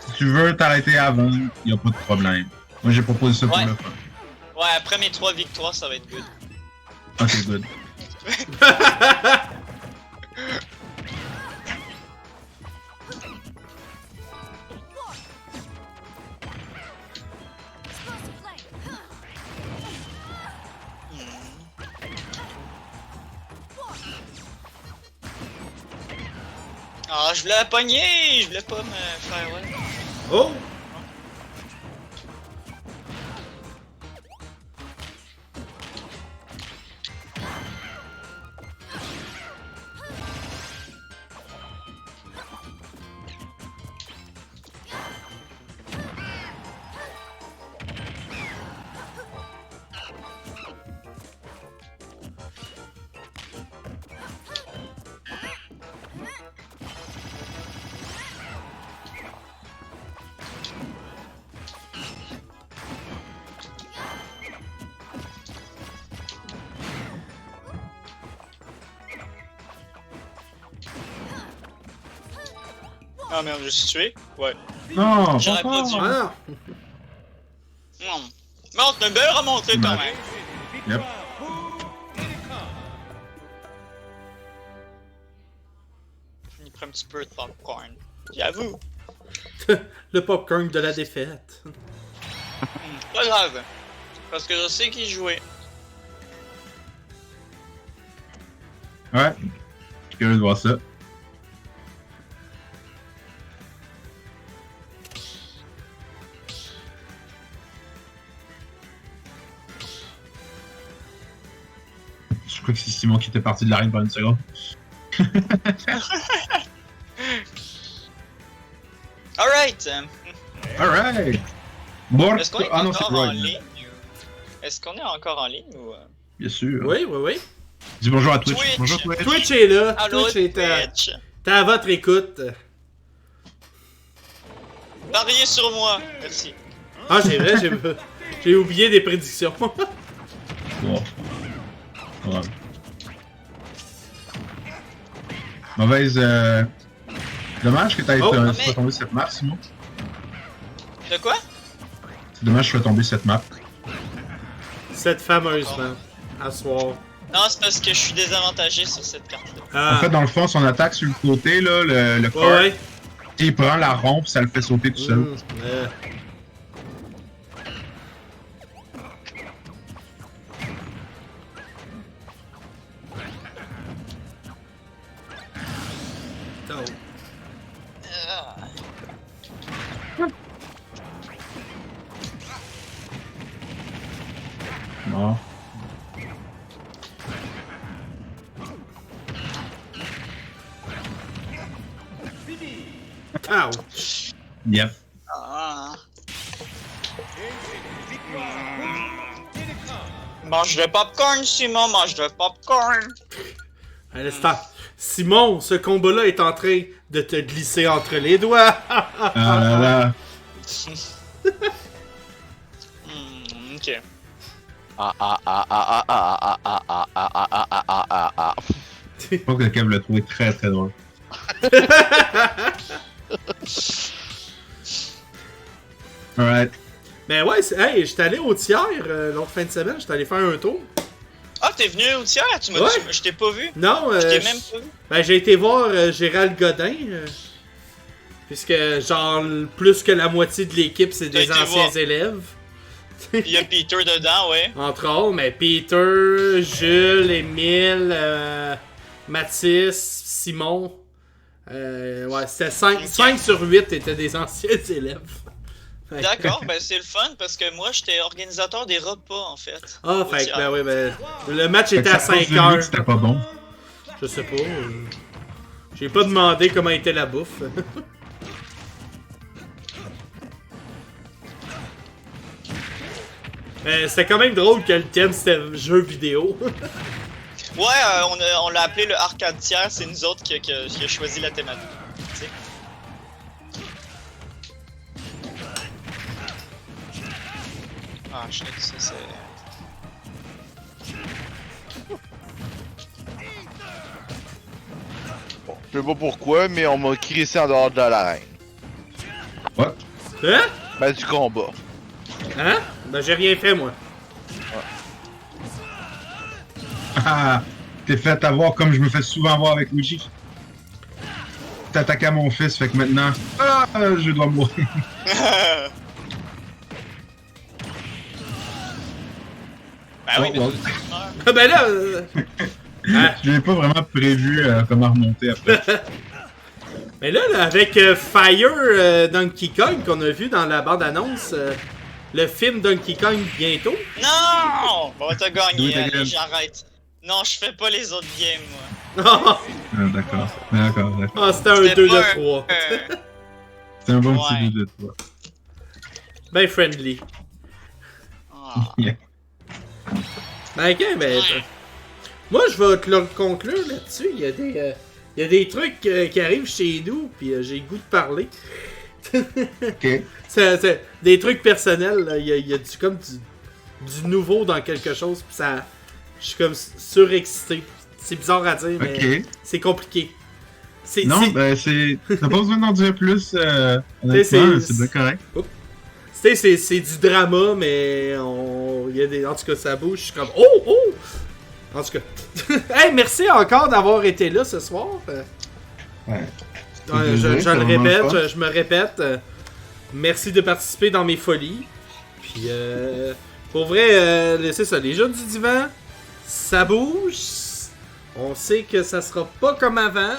Si tu veux t'arrêter avant, y a pas de problème. Moi, j'ai proposé ça pour Ouais. le fun. Ouais, après mes 3 victoires, ça va être good. Ok, good. Ah, je voulais la pogner! Je voulais pas me faire... Ouais. Oh! Ah merde, je suis tué? Ouais. Non, J'aurais pas dû. Ah Non. Mais on t'a bien remonté quand Ouais. même. Yep. Il prend un petit peu de popcorn. J'avoue. non! Le popcorn de la défaite. Pas grave. Parce que je sais qui jouait. Ouais. Je suis curieux de voir ça. Je crois que c'est Simon qui était parti de la ring pendant une seconde. Alright. Alright! Bon, Est-ce qu'on est ah non, c'est encore en Roy. ligne? Ou- Est-ce qu'on est encore en ligne ou... Bien sûr. Oui, oui, oui. Dis bonjour à Twitch. Twitch. Bonjour Twitch. Twitch est là. Allô, Twitch est à, Twitch. t'es à votre écoute. Pariez sur moi. Merci. Ah, c'est vrai, j'ai oublié des prédictions. Bon. Ouais. Mauvaise. Dommage que t'aies Oh, sois mais- tombé cette map, Simon. De quoi? C'est dommage que je sois tombé cette map. Cette fameuse, man. À soir. Non, c'est parce que je suis désavantagé sur cette carte-là. Ah. En fait, dans le fond, son attaque sur le côté, là, le corps, ouais, ouais. il prend la rompe, ça le fait sauter tout seul. Oh. Bon. Ouch. Yep. Ah. Mange le popcorn, Simon, mange le popcorn. À l'instant. Simon, ce combat-là est en train de te glisser entre les doigts. Ah là là. Ok. Je pense que Kev l'a trouvé très très drôle. Alright. Mais ouais, hey, j'étais allé au tiers l'autre fin de semaine, j'étais allé faire un tour. Ah, t'es venu au tiers? Tu m'as Ouais. dit, je t'ai pas vu. Non, Je t'ai même pas vu. ben, j'ai été voir Gérald Godin. Puisque, genre, plus que la moitié de l'équipe, c'est T'as des été anciens voir. élèves. Puis il y a Peter dedans, ouais. Entre autres, mais Peter, Jules, Émile, Mathis, Simon. Ouais, c'était 5 Ok. sur 8 étaient des anciens élèves. Fait que- D'accord, ben c'est le fun parce que moi j'étais organisateur des repas en fait. Ah, Au fait que, tiers. ben oui, ben. Le match Fait que était c'est à à cause 5 de lui heures. que c'était pas bon. Je sais pas. J'ai pas demandé comment était la bouffe. C'était quand même drôle que le thème c'était jeu vidéo. Ouais, on l'a appelé le arcade tiers, c'est nous autres qui a choisi la thématique. T'sais. Ah, shit, ça c'est... Bon, je sais pas pourquoi, mais on m'a crissé en dehors de l'arène. What? Hein? Ben, du combat. Hein? Ben j'ai rien fait moi. Ah, t'es fait avoir comme je me fais souvent avoir avec Luigi. T'attaques à mon fils, fait que maintenant, je dois mourir. Ben oui, mais Oh, Ah ben là... Je l'ai pas vraiment prévu comment remonter après. Mais là, avec Fire Donkey Kong qu'on a vu dans la bande-annonce, le film Donkey Kong bientôt. Non! Bon, t'as Do gagné, it again. allez, j'arrête. Non, je fais pas les autres games, moi. Ah, D'accord. c'était un 2 de 3. C'est un bon Ouais. petit 2 de 3. Ben friendly. Ah. Yeah. Ben ok, ben... Moi, je vais te le conclure là-dessus. Il y a des trucs qui arrivent chez nous, puis j'ai le goût de parler. Ok. C'est des trucs personnels, là. Il y a comme du nouveau dans quelque chose, puis ça... Je suis comme surexcité. C'est bizarre à dire, mais Ok. c'est compliqué. Non, ben c'est. T'as pas besoin d'en dire plus, honnêtement, c'est bien correct. c'est du drama, mais il y a des... En tout cas, ça bouge, je suis comme... Oh! En tout cas. Hey, merci encore d'avoir été là ce soir. Ouais. Je C'est le vraiment répète, fun. je me répète. Merci de participer dans mes folies. Puis, pour vrai, c'est ça, les jeux du divan, ça bouge. On sait que ça sera pas comme avant,